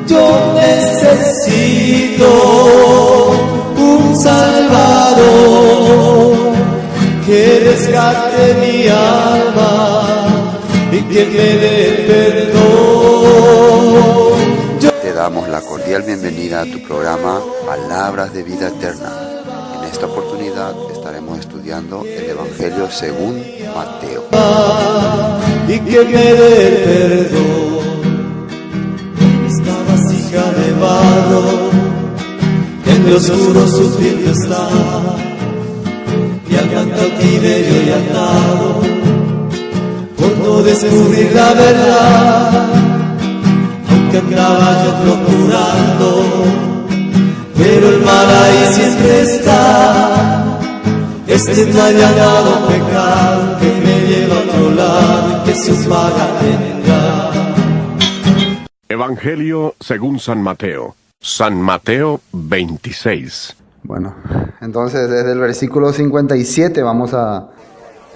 Yo necesito un Salvador que rescate mi alma y que me dé perdón. Te damos la cordial bienvenida a tu programa Palabras de Vida Eterna. En esta oportunidad estaremos estudiando el Evangelio según Mateo. Y que me dé perdón. Esta vasija de barro en lo oscuro sufriendo está, y al cautiverio y atado por no descubrir la verdad. Aunque andaba yo procurando, pero el mal ahí siempre está. Este engañado pecado que me lleva a otro lado y que su paga tendrá. Evangelio según San Mateo. San Mateo 26. Bueno, entonces desde el versículo 57 vamos a...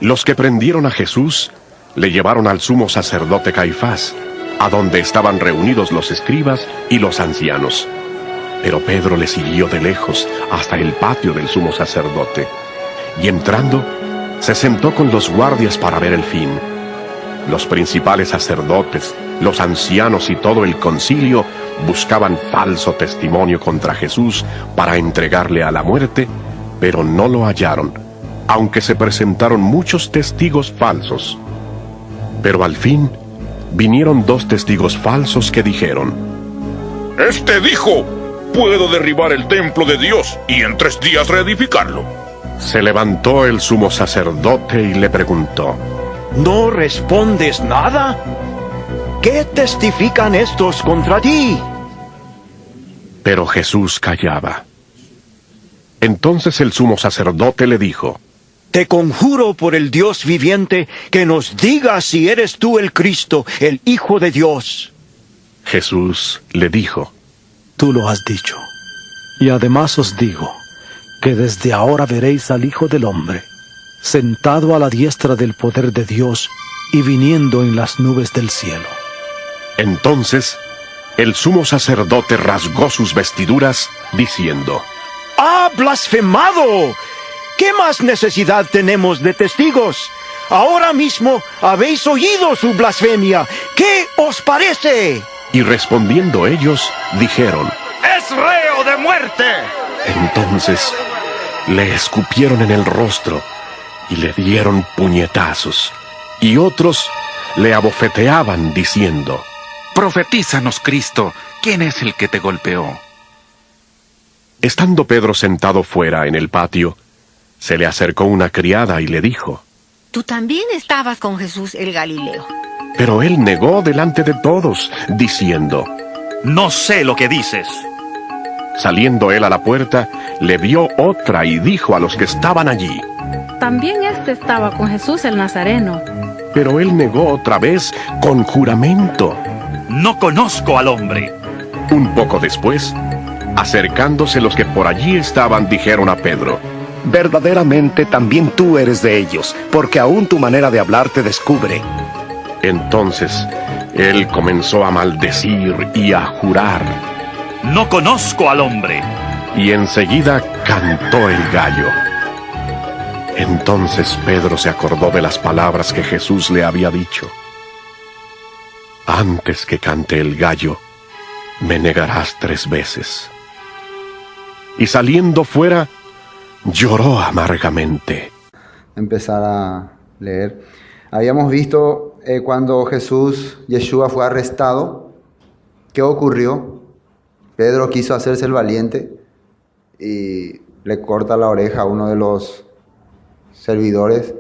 Los que prendieron a Jesús le llevaron al sumo sacerdote Caifás, a donde estaban reunidos los escribas y los ancianos. Pero Pedro le siguió de lejos hasta el patio del sumo sacerdote, y entrando, se sentó con los guardias para ver el fin. Los principales sacerdotes, los ancianos y todo el concilio buscaban falso testimonio contra Jesús para entregarle a la muerte, pero no lo hallaron, aunque se presentaron muchos testigos falsos. Pero al fin vinieron 2 testigos falsos que dijeron: Este dijo: puedo derribar el templo de Dios y en 3 días reedificarlo. Se levantó el sumo sacerdote y le preguntó: ¿No respondes nada? ¿Qué testifican estos contra ti? Pero Jesús callaba. Entonces el sumo sacerdote le dijo: Te conjuro por el Dios viviente que nos digas si eres tú el Cristo, el Hijo de Dios. Jesús le dijo: Tú lo has dicho. Y además os digo que desde ahora veréis al Hijo del Hombre, sentado a la diestra del poder de Dios y viniendo en las nubes del cielo. Entonces el sumo sacerdote rasgó sus vestiduras, diciendo: ¡Ha blasfemado! ¿Qué más necesidad tenemos de testigos? Ahora mismo habéis oído su blasfemia. ¿Qué os parece? Y respondiendo ellos, dijeron: ¡Es reo de muerte! Entonces le escupieron en el rostro y le dieron puñetazos, y otros le abofeteaban diciendo: Profetízanos, Cristo, ¿quién es el que te golpeó? Estando Pedro sentado fuera en el patio, se le acercó una criada y le dijo: Tú también estabas con Jesús el Galileo. Pero él negó delante de todos, diciendo: No sé lo que dices. Saliendo él a la puerta, le vio otra y dijo a los que estaban allí: También estaba con Jesús el Nazareno. Pero él negó otra vez con juramento: No conozco al hombre. Un poco después, acercándose los que por allí estaban, dijeron a Pedro: Verdaderamente también tú eres de ellos, porque aún tu manera de hablar te descubre. Entonces él comenzó a maldecir y a jurar. No conozco al hombre. Y enseguida cantó el gallo. Entonces Pedro se acordó de las palabras que Jesús le había dicho: Antes que cante el gallo, me negarás 3 veces. Y saliendo fuera, lloró amargamente. Empezar a leer. Habíamos visto cuando Yeshua fue arrestado, ¿qué ocurrió? Pedro quiso hacerse el valiente y le corta la oreja a uno de los servidores.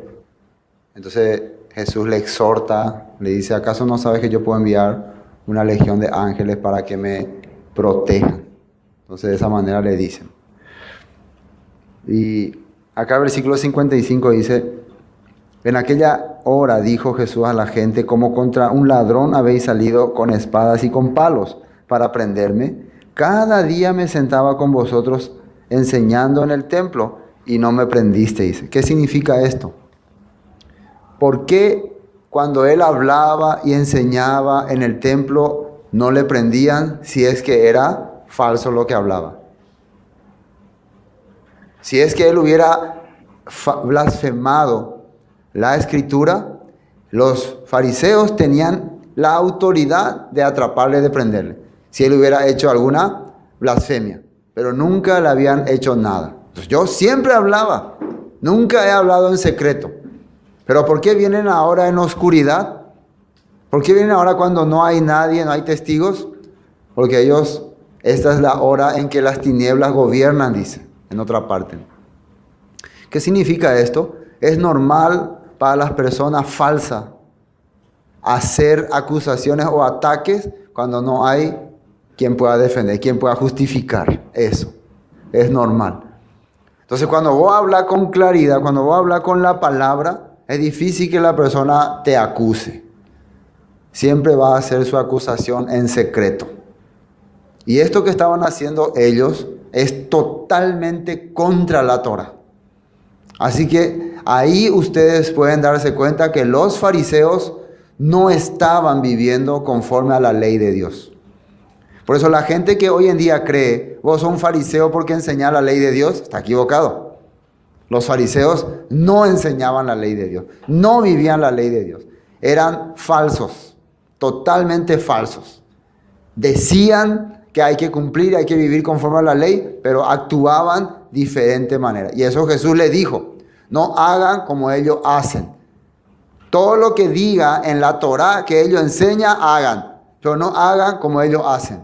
Entonces Jesús le exhorta, le dice: ¿acaso no sabes que yo puedo enviar una legión de ángeles para que me protejan? Entonces de esa manera le dicen. Y acá el versículo 55 dice: En aquella hora dijo Jesús a la gente: como contra un ladrón habéis salido con espadas y con palos para prenderme. Cada día me sentaba con vosotros enseñando en el templo y no me prendisteis. ¿Qué significa esto? ¿Por qué cuando él hablaba y enseñaba en el templo no le prendían si es que era falso lo que hablaba. Si es que él hubiera blasfemado la Escritura, los fariseos tenían la autoridad de atraparle, de prenderle, si él hubiera hecho alguna blasfemia, pero nunca le habían hecho nada. Entonces, yo siempre hablaba, nunca he hablado en secreto. Pero ¿por qué vienen ahora en oscuridad? ¿Por qué vienen ahora cuando no hay nadie, no hay testigos? Porque esta es la hora en que las tinieblas gobiernan, dice en otra parte. ¿Qué significa esto? Es normal para las personas falsas hacer acusaciones o ataques cuando no hay quien pueda defender, quien pueda justificar eso. Es normal. Entonces, cuando vos hablas con claridad, cuando vos hablas con la palabra, es difícil que la persona te acuse. Siempre va a hacer su acusación en secreto. Y esto que estaban haciendo ellos es totalmente contra la Torah. Así que ahí ustedes pueden darse cuenta que los fariseos no estaban viviendo conforme a la ley de Dios. Por eso la gente que hoy en día cree, vos sos un fariseo porque enseñás la ley de Dios, está equivocado. Los fariseos no enseñaban la ley de Dios, no vivían la ley de Dios. Eran falsos, totalmente falsos. Decían que hay que cumplir, hay que vivir conforme a la ley, pero actuaban de diferente manera. Y eso Jesús les dijo, no hagan como ellos hacen. Todo lo que diga en la Torá que ellos enseñan, hagan, pero no hagan como ellos hacen.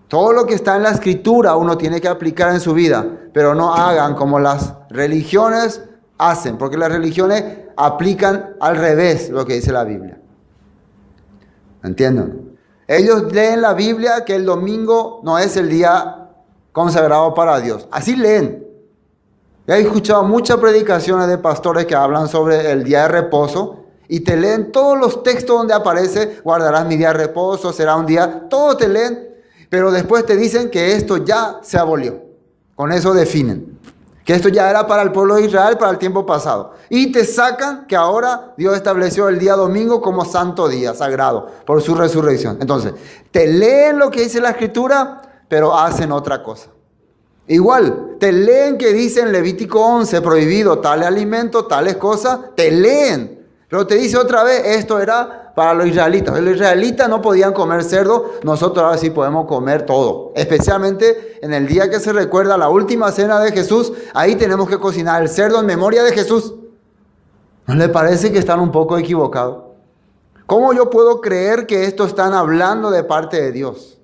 Todo lo que está en la Escritura uno tiene que aplicar en su vida, pero no hagan como las religiones hacen, porque las religiones aplican al revés lo que dice la Biblia. ¿Entienden? Ellos leen la Biblia que el domingo no es el día consagrado para Dios. Así leen. He escuchado muchas predicaciones de pastores que hablan sobre el día de reposo y te leen todos los textos donde aparece, guardarás mi día de reposo, será un día, todo te leen, pero después te dicen que esto ya se abolió. Con eso definen. Que esto ya era para el pueblo de Israel, para el tiempo pasado. Y te sacan que ahora Dios estableció el día domingo como santo día, sagrado, por su resurrección. Entonces, te leen lo que dice la Escritura, pero hacen otra cosa. Igual, te leen que dice en Levítico 11, prohibido tales alimentos, tales cosas, te leen. Pero te dice otra vez, esto era para los israelitas. Los israelitas no podían comer cerdo, nosotros ahora sí podemos comer todo. Especialmente en el día que se recuerda la última cena de Jesús, ahí tenemos que cocinar el cerdo en memoria de Jesús. ¿No le parece que están un poco equivocados? ¿Cómo yo puedo creer que esto están hablando de parte de Dios?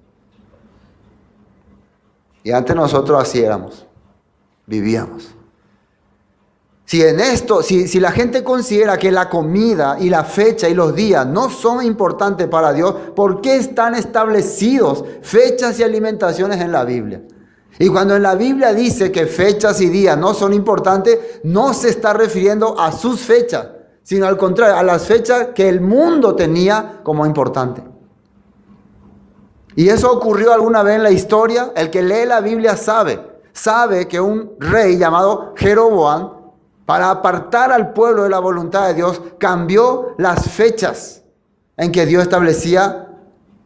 Y antes nosotros así éramos, vivíamos. Si en esto, si la gente considera que la comida y la fecha y los días no son importantes para Dios, ¿por qué están establecidos fechas y alimentaciones en la Biblia? Y cuando en la Biblia dice que fechas y días no son importantes, no se está refiriendo a sus fechas, sino al contrario, a las fechas que el mundo tenía como importantes. Y eso ocurrió alguna vez en la historia. El que lee la Biblia sabe que un rey llamado Jeroboam, para apartar al pueblo de la voluntad de Dios, cambió las fechas en que Dios establecía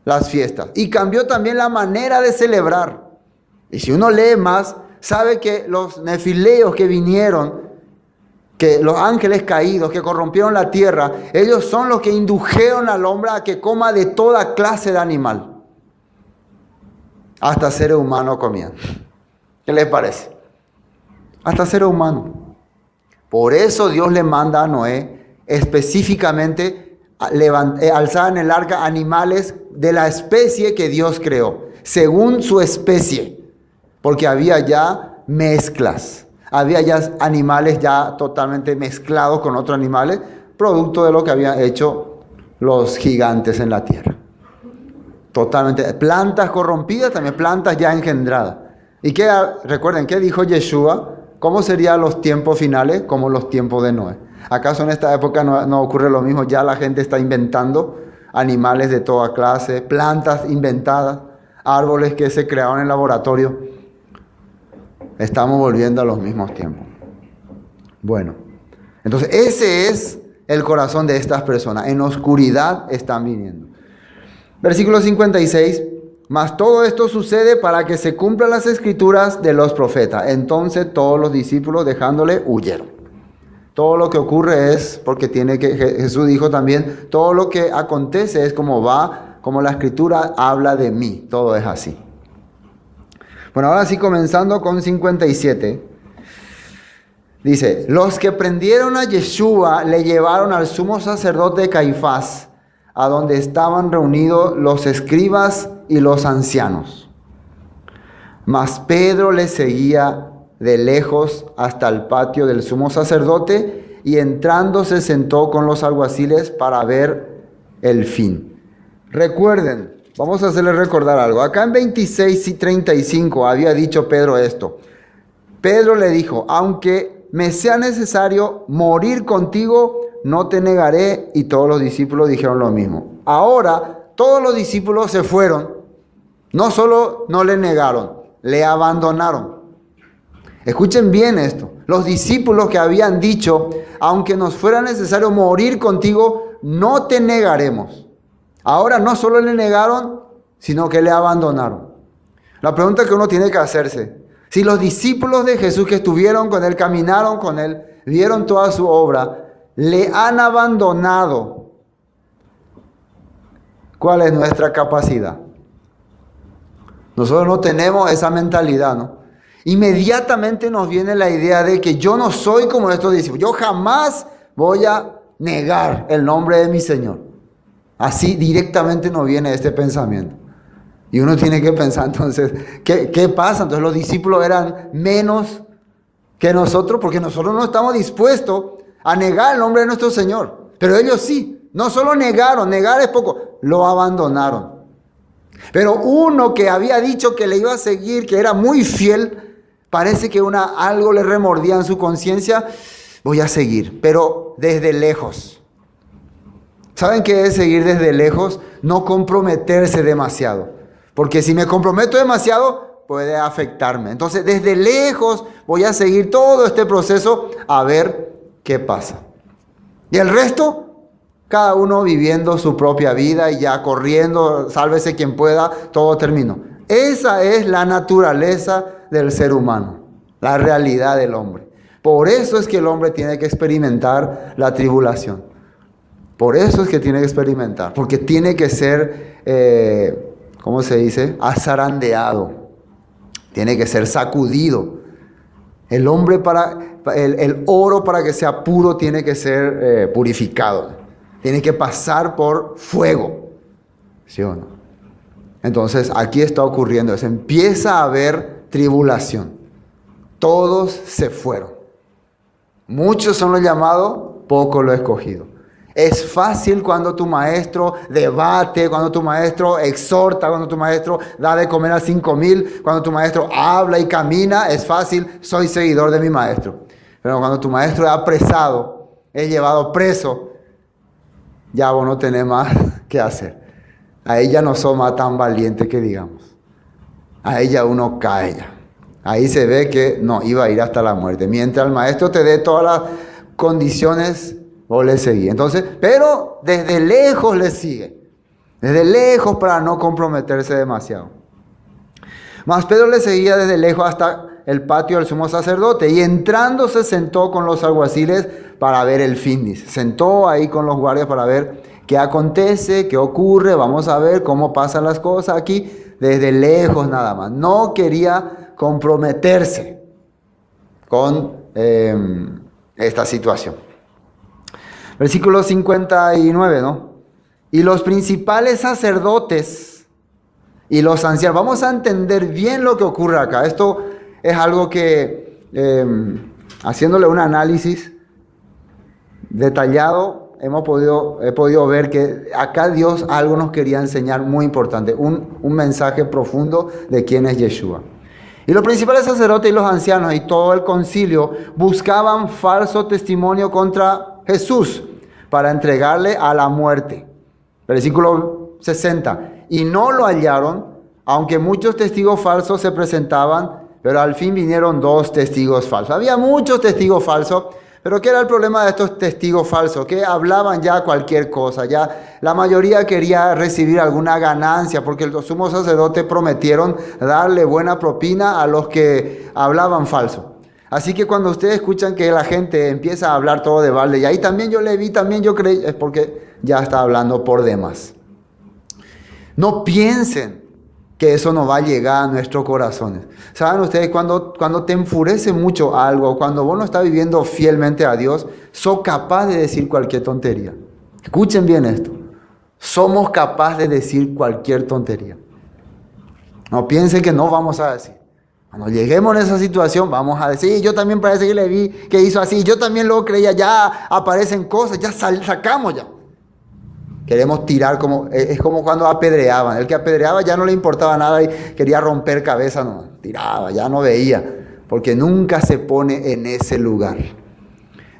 las fiestas. Y cambió también la manera de celebrar. Y si uno lee más, sabe que los nefileos que vinieron, que los ángeles caídos que corrompieron la tierra, ellos son los que indujeron al hombre a que coma de toda clase de animal. Hasta seres humanos comían. ¿Qué les parece? Hasta seres humanos. Por eso Dios le manda a Noé específicamente alzar en el arca animales de la especie que Dios creó, según su especie, porque había ya mezclas, había ya animales ya totalmente mezclados con otros animales, producto de lo que habían hecho los gigantes en la tierra. Totalmente, plantas corrompidas, también plantas ya engendradas. Y que recuerden, ¿qué dijo Yeshua? ¿Cómo serían los tiempos finales? Como los tiempos de Noé. ¿Acaso en esta época no ocurre lo mismo? Ya la gente está inventando animales de toda clase, plantas inventadas, árboles que se crearon en laboratorio. Estamos volviendo a los mismos tiempos. Bueno, entonces ese es el corazón de estas personas. En oscuridad están viniendo. Versículo 56. Mas todo esto sucede para que se cumplan las escrituras de los profetas. Entonces todos los discípulos, dejándole, huyeron. Todo lo que ocurre es porque Jesús dijo también, todo lo que acontece es como va, como la escritura habla de mí. Todo es así. Bueno, ahora sí, comenzando con 57. Dice, los que prendieron a Yeshua le llevaron al sumo sacerdote Caifás, a donde estaban reunidos los escribas y los ancianos. Mas Pedro le seguía de lejos hasta el patio del sumo sacerdote y entrando se sentó con los alguaciles para ver el fin. Recuerden, vamos a hacerles recordar algo. Acá en 26 y 35 había dicho Pedro esto. Pedro le dijo, aunque me sea necesario morir contigo, no te negaré. Y todos los discípulos dijeron lo mismo. Ahora todos los discípulos se fueron. No solo no le negaron, le abandonaron. Escuchen bien esto. Los discípulos que habían dicho, aunque nos fuera necesario morir contigo, no te negaremos. Ahora no solo le negaron, sino que le abandonaron. La pregunta que uno tiene que hacerse, si los discípulos de Jesús que estuvieron con él, caminaron con él, vieron toda su obra, le han abandonado, ¿cuál es nuestra capacidad? Nosotros no tenemos esa mentalidad, ¿no? Inmediatamente nos viene la idea de que yo no soy como estos discípulos. Yo jamás voy a negar el nombre de mi Señor. Así directamente nos viene este pensamiento. Y uno tiene que pensar entonces, ¿qué pasa? Entonces los discípulos eran menos que nosotros porque nosotros no estamos dispuestos a negar el nombre de nuestro Señor. Pero ellos sí, no solo negaron, negar es poco, lo abandonaron. Pero uno que había dicho que le iba a seguir, que era muy fiel, parece que algo le remordía en su conciencia, voy a seguir, pero desde lejos. ¿Saben qué es seguir desde lejos? No comprometerse demasiado. Porque si me comprometo demasiado, puede afectarme. Entonces, desde lejos voy a seguir todo este proceso a ver qué pasa. Y el resto, cada uno viviendo su propia vida y ya corriendo, sálvese quien pueda, todo terminó. Esa es la naturaleza del ser humano, la realidad del hombre. Por eso es que el hombre tiene que experimentar la tribulación. Por eso es que tiene que experimentar, porque tiene que ser, ¿cómo se dice? Azarandeado. Tiene que ser sacudido. El hombre el oro para que sea puro tiene que ser purificado. Tiene que pasar por fuego. ¿Sí o no? Entonces aquí está ocurriendo eso. Empieza a haber tribulación. Todos se fueron. Muchos son los llamados, pocos los escogidos. Es fácil cuando tu maestro debate, cuando tu maestro exhorta, cuando tu maestro da de comer a 5,000, cuando tu maestro habla y camina, es fácil, soy seguidor de mi maestro. Pero cuando tu maestro es apresado, es llevado preso, ya vos no tenés más que hacer. A ella no sos más tan valiente que digamos. A ella uno cae ya. Ahí se ve que no, iba a ir hasta la muerte. Mientras el maestro te dé todas las condiciones, vos le seguís. Entonces, pero desde lejos le sigue. Desde lejos para no comprometerse demasiado. Mas Pedro le seguía desde lejos hasta el patio del sumo sacerdote. Y entrando se sentó con los alguaciles para ver el fin. Dice. Sentó ahí con los guardias para ver qué acontece, qué ocurre. Vamos a ver cómo pasan las cosas aquí. Desde lejos nada más. No quería comprometerse con esta situación. Versículo 59, ¿no? Y los principales sacerdotes y los ancianos. Vamos a entender bien lo que ocurre acá. Esto es algo que, haciéndole un análisis detallado, he podido ver que acá Dios algo nos quería enseñar muy importante. Un mensaje profundo de quién es Yeshua. Y los principales sacerdotes y los ancianos y todo el concilio buscaban falso testimonio contra Jesús para entregarle a la muerte. Versículo 60. Y no lo hallaron, aunque muchos testigos falsos se presentaban, pero al fin vinieron 2 testigos falsos. Había muchos testigos falsos, Pero ¿qué era el problema de estos testigos falsos? Que hablaban ya cualquier cosa, ya la mayoría quería recibir alguna ganancia, porque los sumos sacerdotes prometieron darle buena propina a los que hablaban falso. Así que cuando ustedes escuchan que la gente empieza a hablar todo de balde, y ahí también yo le vi, también yo creí, es porque ya está hablando por demás. No piensen que eso no va a llegar a nuestros corazones. ¿Saben ustedes? Cuando te enfurece mucho algo, cuando vos no estás viviendo fielmente a Dios, sos capaz de decir cualquier tontería. Escuchen bien esto. Somos capaces de decir cualquier tontería. No piensen que no vamos a decir. Cuando lleguemos en esa situación, vamos a decir, yo también parece que le vi que hizo así, yo también lo creía, ya aparecen cosas, ya sacamos ya. Queremos tirar es como cuando apedreaban. El que apedreaba ya no le importaba nada y quería romper cabeza, no, tiraba, ya no veía, porque nunca se pone en ese lugar.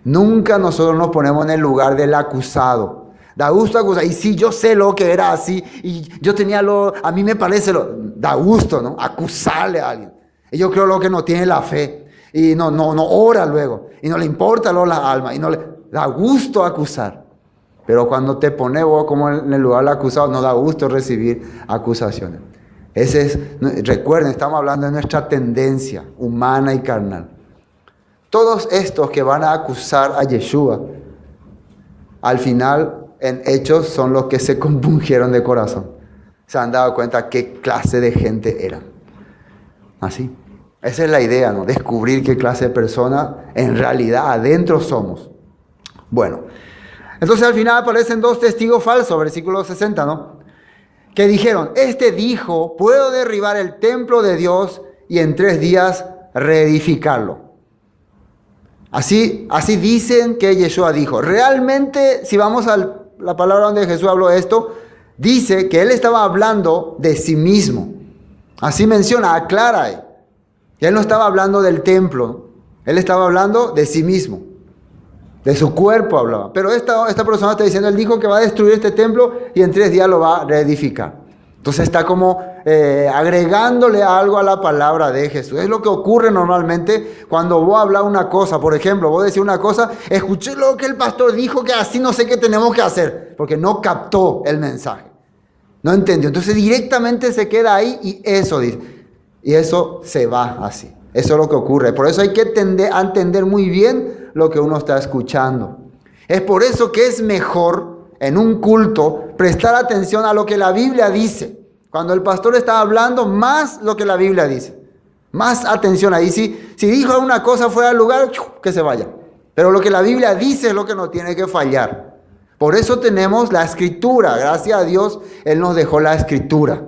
Nunca nosotros nos ponemos en el lugar del acusado. Da gusto acusar, y sí, yo sé lo que era así, y yo tenía a mí me parece da gusto, ¿no? Acusarle a alguien. Y yo creo lo que no tiene la fe, y no ora luego, y no le importa luego la alma, y no le da gusto acusar. Pero cuando te pones vos como en el lugar del acusado, no da gusto recibir acusaciones. Recuerden, estamos hablando de nuestra tendencia humana y carnal. Todos estos que van a acusar a Yeshua, al final, en hechos, son los que se compungieron de corazón. Se han dado cuenta qué clase de gente eran. Así. Esa es la idea, ¿no? Descubrir qué clase de persona en realidad adentro somos. Bueno, entonces al final aparecen dos testigos falsos, versículo 60, ¿no? Que dijeron, este dijo, puedo derribar el templo de Dios y en 3 días reedificarlo. Así dicen que Yeshua dijo. Realmente, si vamos a la palabra donde Jesús habló esto, dice que él estaba hablando de sí mismo. Así menciona, aclara ahí. Él no estaba hablando del templo, él estaba hablando de sí mismo. De su cuerpo hablaba. Pero esta persona está diciendo, él dijo que va a destruir este templo y en 3 días lo va a reedificar. Entonces está como agregándole algo a la palabra de Jesús. Es lo que ocurre normalmente cuando vos hablas una cosa. Por ejemplo, vos decís una cosa, escuché lo que el pastor dijo, que así no sé qué tenemos que hacer. Porque no captó el mensaje. No entendió. Entonces directamente se queda ahí y eso dice. Y eso se va así. Eso es lo que ocurre. Por eso hay que entender muy bien lo que uno está escuchando. Es por eso que es mejor en un culto prestar atención a lo que la Biblia dice. Cuando el pastor está hablando, más lo que la Biblia dice. Más atención ahí. Si dijo una cosa fuera del lugar, que se vaya. Pero lo que la Biblia dice es lo que no tiene que fallar. Por eso tenemos la escritura. Gracias a Dios, Él nos dejó la escritura.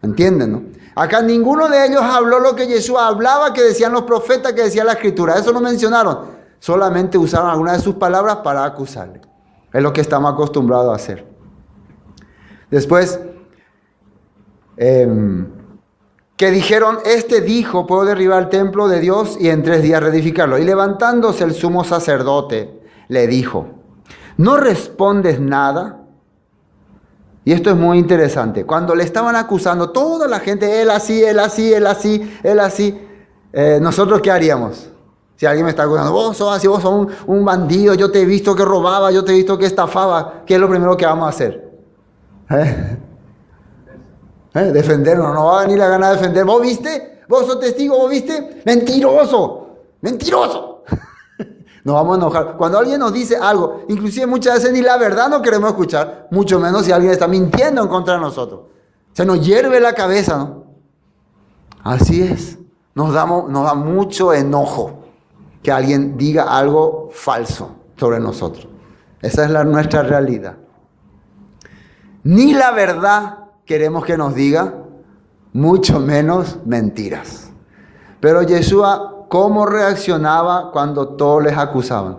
¿Entienden, no? Acá ninguno de ellos habló lo que Yeshua hablaba, que decían los profetas, que decía la escritura. Eso no mencionaron. Solamente usaron algunas de sus palabras para acusarle. Es lo que estamos acostumbrados a hacer. Después, que dijeron, este dijo, puedo derribar el templo de Dios y en 3 días reedificarlo. Y levantándose el sumo sacerdote, le dijo, ¿no respondes nada? Y esto es muy interesante. Cuando le estaban acusando, toda la gente, él así, él así, él así, él así, ¿nosotros qué haríamos? Si alguien me está acusando, vos sos así, vos sos un bandido, yo te he visto que robaba, yo te he visto que estafaba, ¿qué es lo primero que vamos a hacer? Defendernos, no va a venir la gana de defender. ¿Vos viste? ¿Vos sos testigo? ¿Vos viste? ¡Mentiroso! ¡Mentiroso! Nos vamos a enojar. Cuando alguien nos dice algo, inclusive muchas veces ni la verdad no queremos escuchar, mucho menos si alguien está mintiendo en contra de nosotros. Se nos hierve la cabeza, ¿no? Así es. Nos da mucho enojo que alguien diga algo falso sobre nosotros. Esa es nuestra realidad. Ni la verdad queremos que nos diga, mucho menos mentiras. Pero Yeshua, ¿cómo reaccionaba cuando todos les acusaban?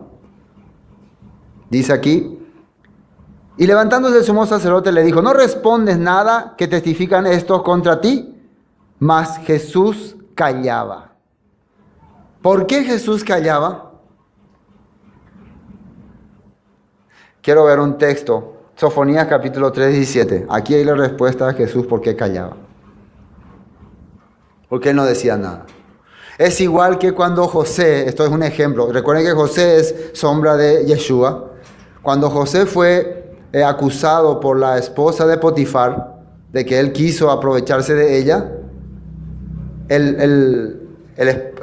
Dice aquí, y levantándose el sumo sacerdote le dijo, ¿no respondes nada que testifican estos contra ti? Mas Jesús callaba. ¿Por qué Jesús callaba? Quiero ver un texto, Sofonías capítulo 3, 17. Aquí hay la respuesta a Jesús por qué callaba. Porque él no decía nada. Es igual que cuando José, esto es un ejemplo, recuerden que José es sombra de Yeshua. Cuando José fue acusado por la esposa de Potifar de que él quiso aprovecharse de ella,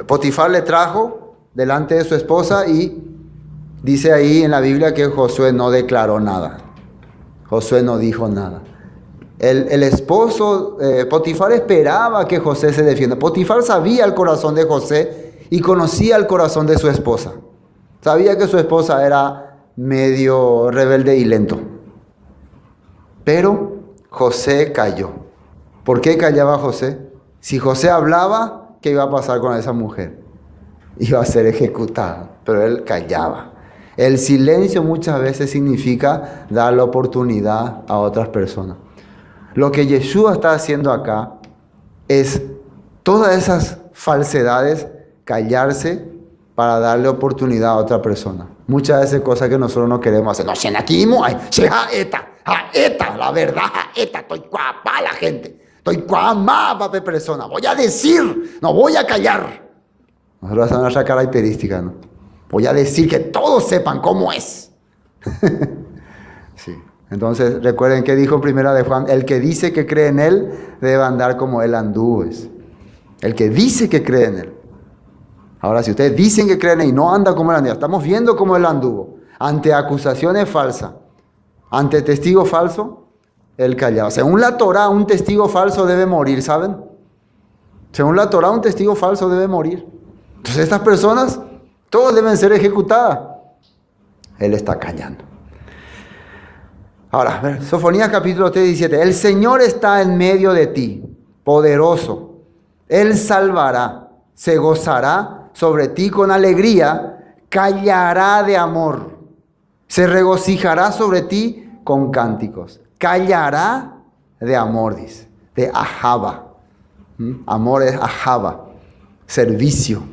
Potifar le trajo delante de su esposa y dice ahí en la Biblia que Josué no declaró nada. Josué no dijo nada. El esposo Potifar esperaba que José se defienda. Potifar sabía el corazón de José y conocía el corazón de su esposa. Sabía que su esposa era medio rebelde y lento. Pero José calló. ¿Por qué callaba José? Si José hablaba, ¿qué iba a pasar con esa mujer? Iba a ser ejecutada, pero él callaba. El silencio muchas veces significa dar la oportunidad a otras personas. Lo que Yeshua está haciendo acá es todas esas falsedades, callarse para darle oportunidad a otra persona. Muchas veces cosas que nosotros no queremos hacer. No, si aquí la verdad, estoy guapa la gente. Estoy guapa persona. Voy a decir, no voy a callar. Nosotros hacemos nuestra característica, ¿no? Voy a decir que todos sepan cómo es. Sí. Entonces, recuerden que dijo en Primera de Juan, el que dice que cree en Él, debe andar como Él anduvo. El que dice que cree en Él. Ahora, si ustedes dicen que creen en Él y no anda como Él anduvo, estamos viendo cómo Él anduvo. Ante acusaciones falsas, ante testigo falso, Él callaba. Según la Torá, un testigo falso debe morir, ¿saben? Según la Torá, un testigo falso debe morir. Entonces, estas personas, todos deben ser ejecutadas. Él está callando. Ahora, a ver, Sofonías capítulo 3, 17. El Señor está en medio de ti, poderoso. Él salvará, se gozará sobre ti con alegría, callará de amor. Se regocijará sobre ti con cánticos. Callará de amor, dice. De ahaba. Amor es ahaba. Servicio,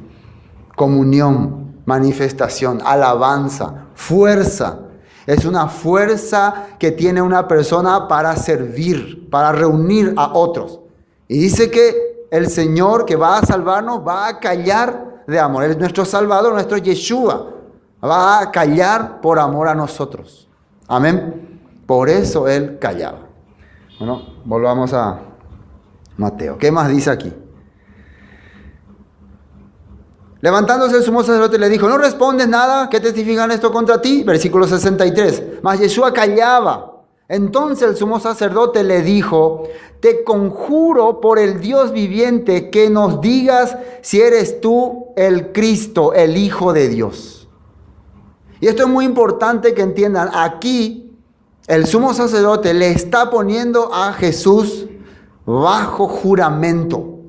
comunión, manifestación, alabanza, fuerza. Es una fuerza que tiene una persona para servir, para reunir a otros. Y dice que el Señor que va a salvarnos va a callar de amor. Él es nuestro Salvador, nuestro Yeshua. Va a callar por amor a nosotros. Amén. Por eso Él callaba. Bueno, volvamos a Mateo. ¿Qué más dice aquí? Levantándose el sumo sacerdote le dijo, ¿no respondes nada? ¿Qué testifican esto contra ti? Versículo 63. Mas Yeshua callaba. Entonces el sumo sacerdote le dijo, te conjuro por el Dios viviente que nos digas si eres tú el Cristo, el Hijo de Dios. Y esto es muy importante que entiendan. Aquí el sumo sacerdote le está poniendo a Jesús bajo juramento.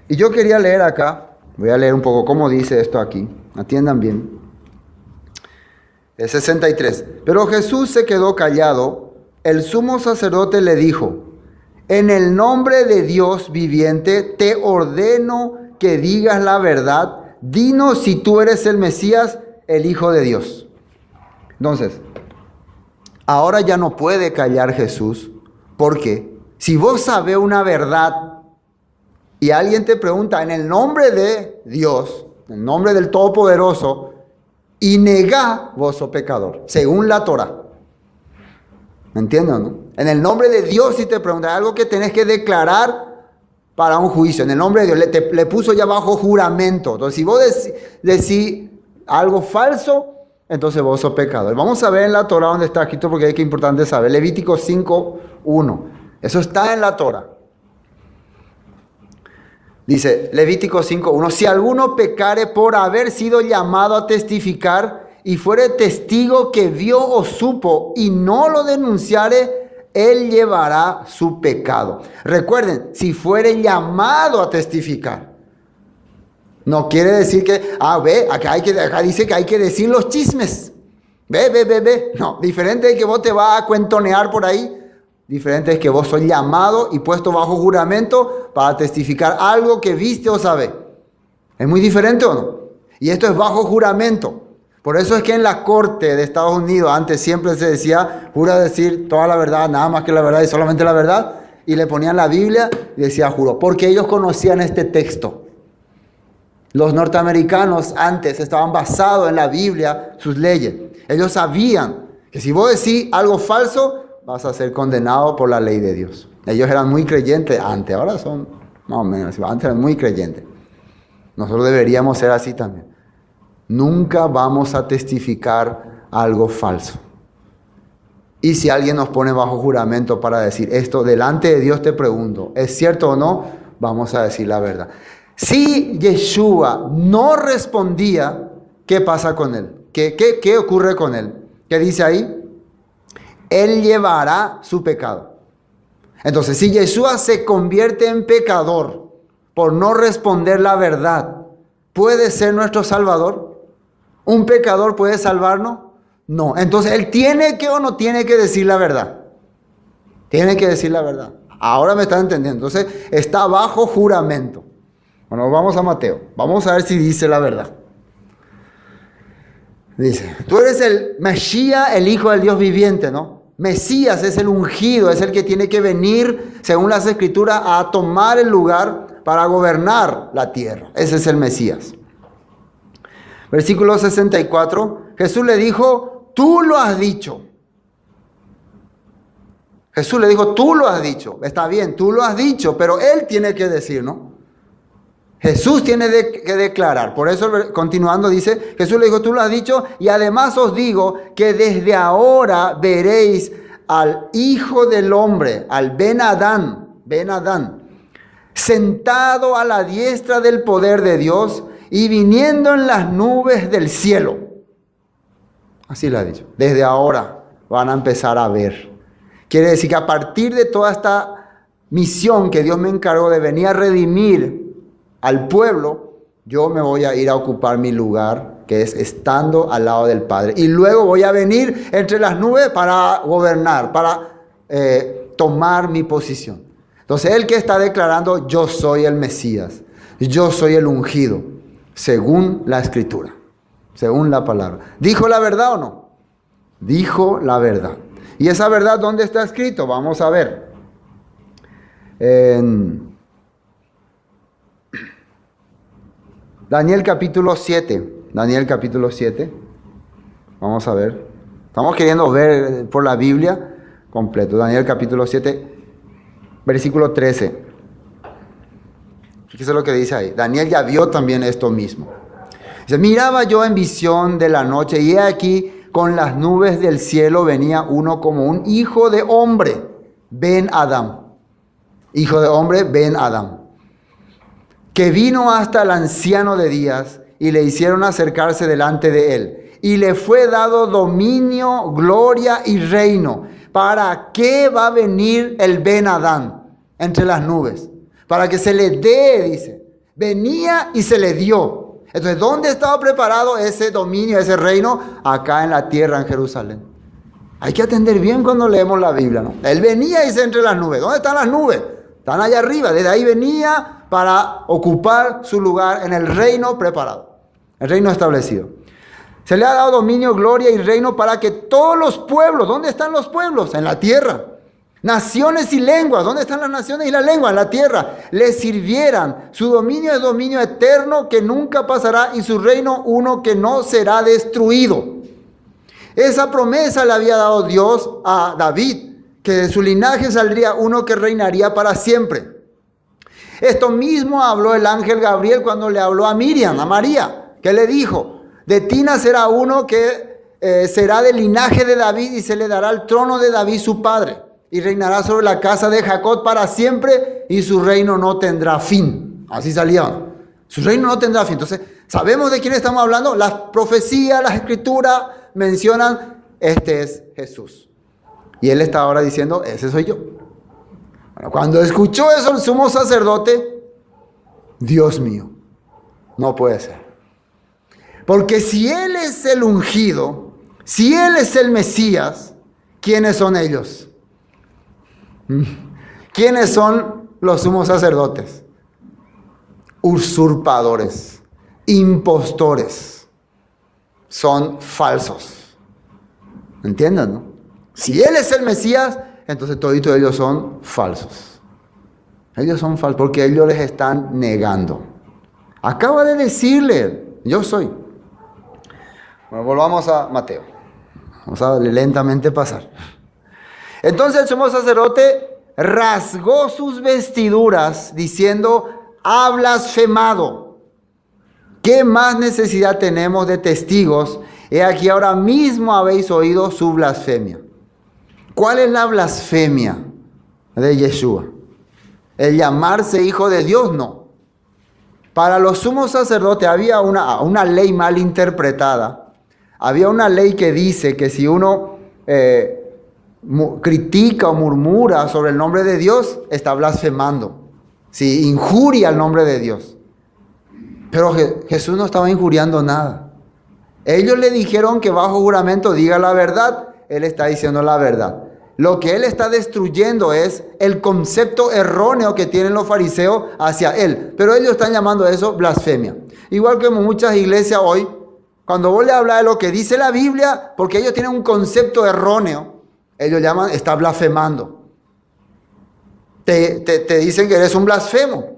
Y yo quería leer acá. Voy a leer un poco cómo dice esto aquí. Atiendan bien. El 63. Pero Jesús se quedó callado. El sumo sacerdote le dijo, en el nombre de Dios viviente te ordeno que digas la verdad. Dinos si tú eres el Mesías, el Hijo de Dios. Entonces, ahora ya no puede callar Jesús. Porque si vos sabés una verdad, y alguien te pregunta en el nombre de Dios, en el nombre del Todopoderoso, y negá, vos sos pecador, según la Torah. ¿Me entienden, no? En el nombre de Dios, si te pregunta algo que tenés que declarar para un juicio, en el nombre de Dios, le puso ya bajo juramento. Entonces, si vos decís algo falso, entonces vos sos pecador. Vamos a ver en la Torah donde está escrito, porque es que importante saber. Levítico 5:1. Eso está en la Torah. Dice Levítico 5:1, si alguno pecare por haber sido llamado a testificar y fuere testigo que vio o supo y no lo denunciare, él llevará su pecado. Recuerden, si fuere llamado a testificar. No quiere decir que, acá dice que hay que decir los chismes. Ve. No, diferente es que vos te vas a cuentonear por ahí. Diferente es que vos sos llamado y puesto bajo juramento para testificar algo que viste o sabés. ¿Es muy diferente o no? Y esto es bajo juramento. Por eso es que en la corte de Estados Unidos antes siempre se decía, jura decir toda la verdad, nada más que la verdad y solamente la verdad. Y le ponían la Biblia y decía juro, porque ellos conocían este texto. Los norteamericanos antes estaban basados en la Biblia, sus leyes. Ellos sabían que si vos decís algo falso, vas a ser condenado por la ley de Dios. Ellos eran muy creyentes antes, ahora son más o menos, antes eran muy creyentes. Nosotros deberíamos ser así también. Nunca vamos a testificar algo falso. Y si alguien nos pone bajo juramento para decir esto, delante de Dios te pregunto, ¿es cierto o no? Vamos a decir la verdad. Si Yeshua no respondía, ¿qué pasa con él? ¿Qué ocurre con él? ¿Qué dice ahí? Él llevará su pecado. Entonces, si Yeshua se convierte en pecador por no responder la verdad, ¿puede ser nuestro Salvador? ¿Un pecador puede salvarnos? No. Entonces, ¿él tiene que o no tiene que decir la verdad? Tiene que decir la verdad. Ahora me están entendiendo. Entonces, está bajo juramento. Bueno, vamos a Mateo. Vamos a ver si dice la verdad. Dice, tú eres el Mesías, el Hijo del Dios viviente, ¿no? Mesías es el ungido, es el que tiene que venir, según las Escrituras, a tomar el lugar para gobernar la tierra. Ese es el Mesías. Versículo 64, Jesús le dijo, tú lo has dicho. Jesús le dijo, tú lo has dicho. Está bien, tú lo has dicho, pero él tiene que decir, ¿no? Jesús tiene que declarar. Por eso, continuando, dice, Jesús le dijo, tú lo has dicho, y además os digo que desde ahora veréis al Hijo del Hombre, al Ben Adán, sentado a la diestra del poder de Dios y viniendo en las nubes del cielo. Así lo ha dicho. Desde ahora van a empezar a ver. Quiere decir que a partir de toda esta misión que Dios me encargó de venir a redimir al pueblo, yo me voy a ir a ocupar mi lugar, que es estando al lado del Padre. Y luego voy a venir entre las nubes para gobernar, para tomar mi posición. Entonces, él que está declarando, yo soy el Mesías, yo soy el ungido, según la Escritura, según la palabra. ¿Dijo la verdad o no? Dijo la verdad. ¿Y esa verdad dónde está escrito? Vamos a ver. En Daniel capítulo 7. Daniel capítulo 7. Vamos a ver. Estamos queriendo ver por la Biblia completo. Daniel capítulo 7, versículo 13. Fíjese lo que dice ahí. Daniel ya vio también esto mismo. Dice, miraba yo en visión de la noche y he aquí con las nubes del cielo venía uno como un hijo de hombre, Ben Adán. Hijo de hombre, Ben Adán. Que vino hasta el anciano de días y le hicieron acercarse delante de él. Y le fue dado dominio, gloria y reino. ¿Para qué va a venir el Ben Adán entre las nubes? Para que se le dé, dice. Venía y se le dio. Entonces, ¿dónde estaba preparado ese dominio, ese reino? Acá en la tierra, en Jerusalén. Hay que atender bien cuando leemos la Biblia, ¿no? Él venía y se entre las nubes. ¿Dónde están las nubes? Están allá arriba. Desde ahí venía para ocupar su lugar en el reino preparado, el reino establecido. Se le ha dado dominio, gloria y reino para que todos los pueblos, ¿dónde están los pueblos? En la tierra. Naciones y lenguas, ¿dónde están las naciones y las lenguas? En la tierra. Le sirvieran. Su dominio es dominio eterno que nunca pasará y su reino uno que no será destruido. Esa promesa le había dado Dios a David, que de su linaje saldría uno que reinaría para siempre. Esto mismo habló el ángel Gabriel cuando le habló a Miriam, a María, que le dijo, de ti nacerá uno que será del linaje de David y se le dará el trono de David su padre. Y reinará sobre la casa de Jacob para siempre y su reino no tendrá fin. Así salían. Su reino no tendrá fin. Entonces, ¿sabemos de quién estamos hablando? Las profecías, las escrituras mencionan, este es Jesús. Y él está ahora diciendo, ese soy yo. Bueno, cuando escuchó eso el sumo sacerdote, Dios mío, no puede ser. Porque si él es el ungido, si él es el Mesías, ¿quiénes son ellos? ¿Quiénes son los sumos sacerdotes? Usurpadores, impostores, son falsos. ¿Entienden, no? Si él es el Mesías, entonces todos ellos son falsos. Ellos son falsos porque ellos les están negando. Acaba de decirle, yo soy. Bueno, volvamos a Mateo. Vamos a lentamente pasar. Entonces el sumo sacerdote rasgó sus vestiduras diciendo, ha blasfemado. ¿Qué más necesidad tenemos de testigos? He aquí ahora mismo habéis oído su blasfemia. ¿Cuál es la blasfemia de Yeshua? ¿El llamarse hijo de Dios? No. Para los sumos sacerdotes había una ley mal interpretada. Había una ley que dice que si uno critica o murmura sobre el nombre de Dios, está blasfemando. Si injuria el nombre de Dios. Pero Jesús no estaba injuriando nada. Ellos le dijeron que bajo juramento diga la verdad. Él está diciendo la verdad. Lo que él está destruyendo es el concepto erróneo que tienen los fariseos hacia él. Pero ellos están llamando a eso blasfemia. Igual que muchas iglesias hoy, cuando vos le hablas de lo que dice la Biblia, porque ellos tienen un concepto erróneo, ellos llaman, está blasfemando. Te dicen que eres un blasfemo.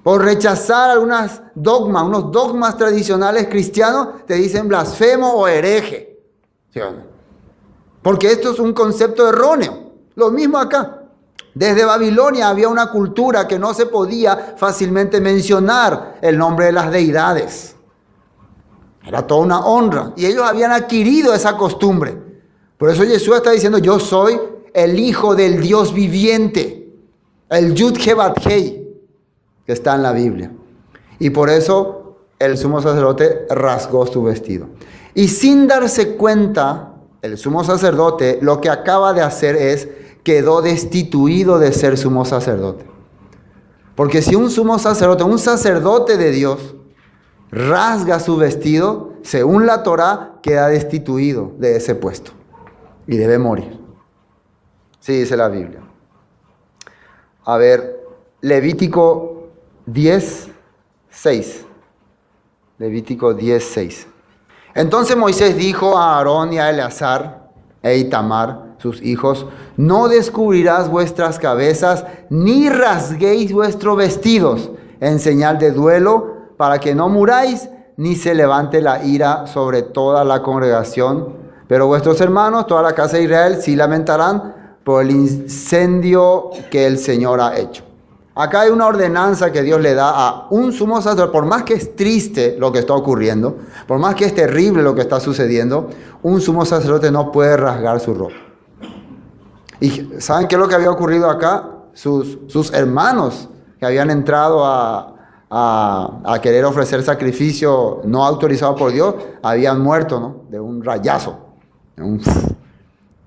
Por rechazar unos dogmas tradicionales cristianos, te dicen blasfemo o hereje. ¿Sí o no? Porque esto es un concepto erróneo. Lo mismo acá. Desde Babilonia había una cultura que no se podía fácilmente mencionar el nombre de las deidades. Era toda una honra. Y ellos habían adquirido esa costumbre. Por eso Jesús está diciendo, yo soy el Hijo del Dios viviente. El Yud-He-Bat-Hei, que está en la Biblia. Y por eso el sumo sacerdote rasgó su vestido. Y sin darse cuenta, el sumo sacerdote lo que acaba de hacer es, quedó destituido de ser sumo sacerdote. Porque si un sumo sacerdote, un sacerdote de Dios, rasga su vestido, según la Torá, queda destituido de ese puesto. Y debe morir. Sí, dice la Biblia. A ver, Levítico 10:6. Levítico 10:6. Entonces Moisés dijo a Aarón y a Eleazar e Itamar, sus hijos, no descubrirás vuestras cabezas, ni rasguéis vuestros vestidos, en señal de duelo, para que no muráis, ni se levante la ira sobre toda la congregación. Pero vuestros hermanos, toda la casa de Israel, sí lamentarán por el incendio que el Señor ha hecho. Acá hay una ordenanza que Dios le da a un sumo sacerdote. Por más que es triste lo que está ocurriendo, por más que es terrible lo que está sucediendo, un sumo sacerdote no puede rasgar su ropa. ¿Y saben qué es lo que había ocurrido acá? Sus hermanos que habían entrado a querer ofrecer sacrificio no autorizado por Dios, habían muerto, ¿no? De un rayazo.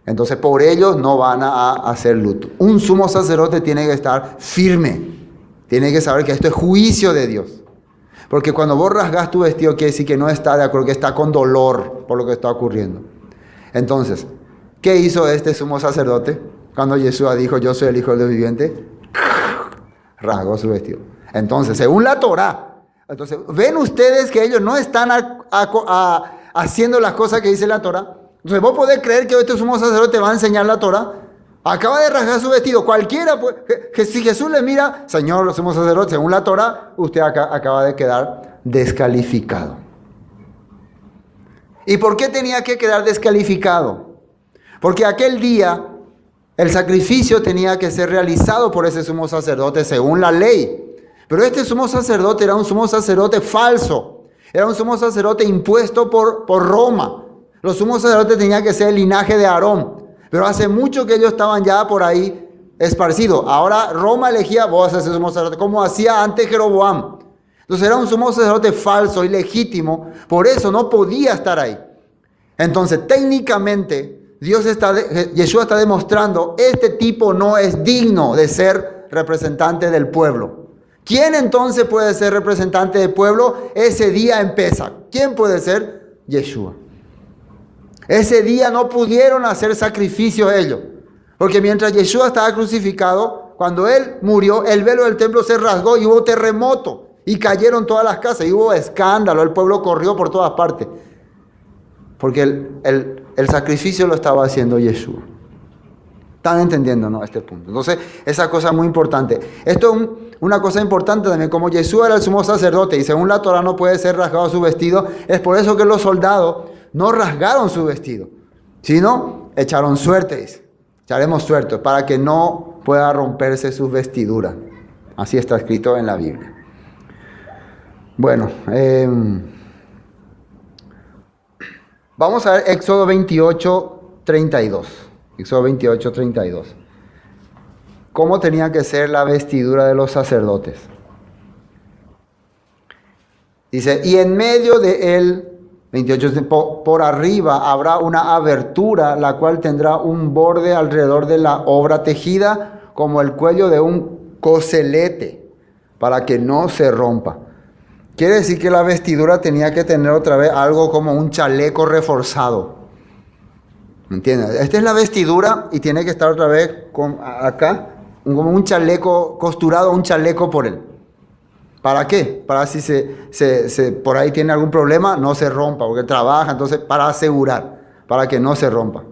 Entonces por ellos no van a hacer luto. Un sumo sacerdote tiene que estar firme. Tiene que saber que esto es juicio de Dios. Porque cuando vos rasgas tu vestido quiere decir que no está de acuerdo, que está con dolor por lo que está ocurriendo. Entonces, ¿qué hizo este sumo sacerdote? Cuando Yeshua dijo, yo soy el Hijo del Dios viviente, rasgó su vestido. Entonces, según la Torá, entonces, ¿ven ustedes que ellos no están haciendo las cosas que dice la Torá? Entonces, ¿vos podés creer que este sumo sacerdote va a enseñar la Torá? Acaba de rasgar su vestido. Cualquiera, si Jesús le mira, Señor, sumo sacerdote, según la Torá, usted acaba de quedar descalificado. ¿Y por qué tenía que quedar descalificado? Porque aquel día el sacrificio tenía que ser realizado por ese sumo sacerdote según la ley. Pero este sumo sacerdote era un sumo sacerdote falso. Era un sumo sacerdote impuesto por Roma. Los sumos sacerdotes tenían que ser el linaje de Aarón. Pero hace mucho que ellos estaban ya por ahí esparcidos. Ahora Roma elegía, vos haces sumo sacerdote, como hacía antes Jeroboam. Entonces era un sumo sacerdote falso, ilegítimo. Por eso no podía estar ahí. Entonces técnicamente Yeshua está demostrando, este tipo no es digno de ser representante del pueblo. ¿Quién entonces puede ser representante del pueblo ese día en Pesach? ¿Quién puede ser? Yeshua. Ese día no pudieron hacer sacrificio ellos. Porque mientras Yeshua estaba crucificado, cuando él murió, el velo del templo se rasgó y hubo terremoto. Y cayeron todas las casas y hubo escándalo. El pueblo corrió por todas partes. Porque el sacrificio lo estaba haciendo Yeshua. ¿Están entendiendo, no, este punto? Entonces, esa cosa es muy importante. Esto es una cosa importante también. Como Jesús era el sumo sacerdote y según la Torah no puede ser rasgado su vestido, es por eso que los soldados no rasgaron su vestido, sino echaron suertes. Echaremos suerte para que no pueda romperse sus vestiduras. Así está escrito en la Biblia. Bueno, vamos a ver Éxodo 28:32. Éxodo 28:32. ¿Cómo tenía que ser la vestidura de los sacerdotes? Dice, y en medio de él, 28, por arriba habrá una abertura, la cual tendrá un borde alrededor de la obra tejida, como el cuello de un coselete, para que no se rompa. Quiere decir que la vestidura tenía que tener otra vez algo como un chaleco reforzado. ¿Me entiendes? Esta es la vestidura y tiene que estar otra vez acá, como un chaleco costurado, un chaleco por él. ¿Para qué? Para si por ahí tiene algún problema, no se rompa, porque trabaja, entonces para asegurar, para que no se rompa.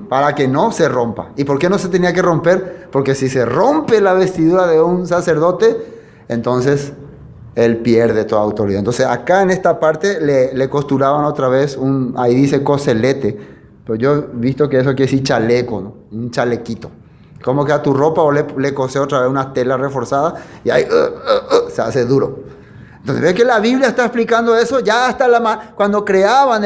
Para que no se rompa. ¿Y por qué no se tenía que romper? Porque si se rompe la vestidura de un sacerdote, entonces él pierde toda autoridad. Entonces acá en esta parte le costuraban otra vez, ahí dice coselete, pero yo he visto que eso quiere decir chaleco, ¿no? Un chalequito. Como que a tu ropa o le cose otra vez una tela reforzada y ahí se hace duro. Entonces ves que la Biblia está explicando eso, ya hasta cuando creaban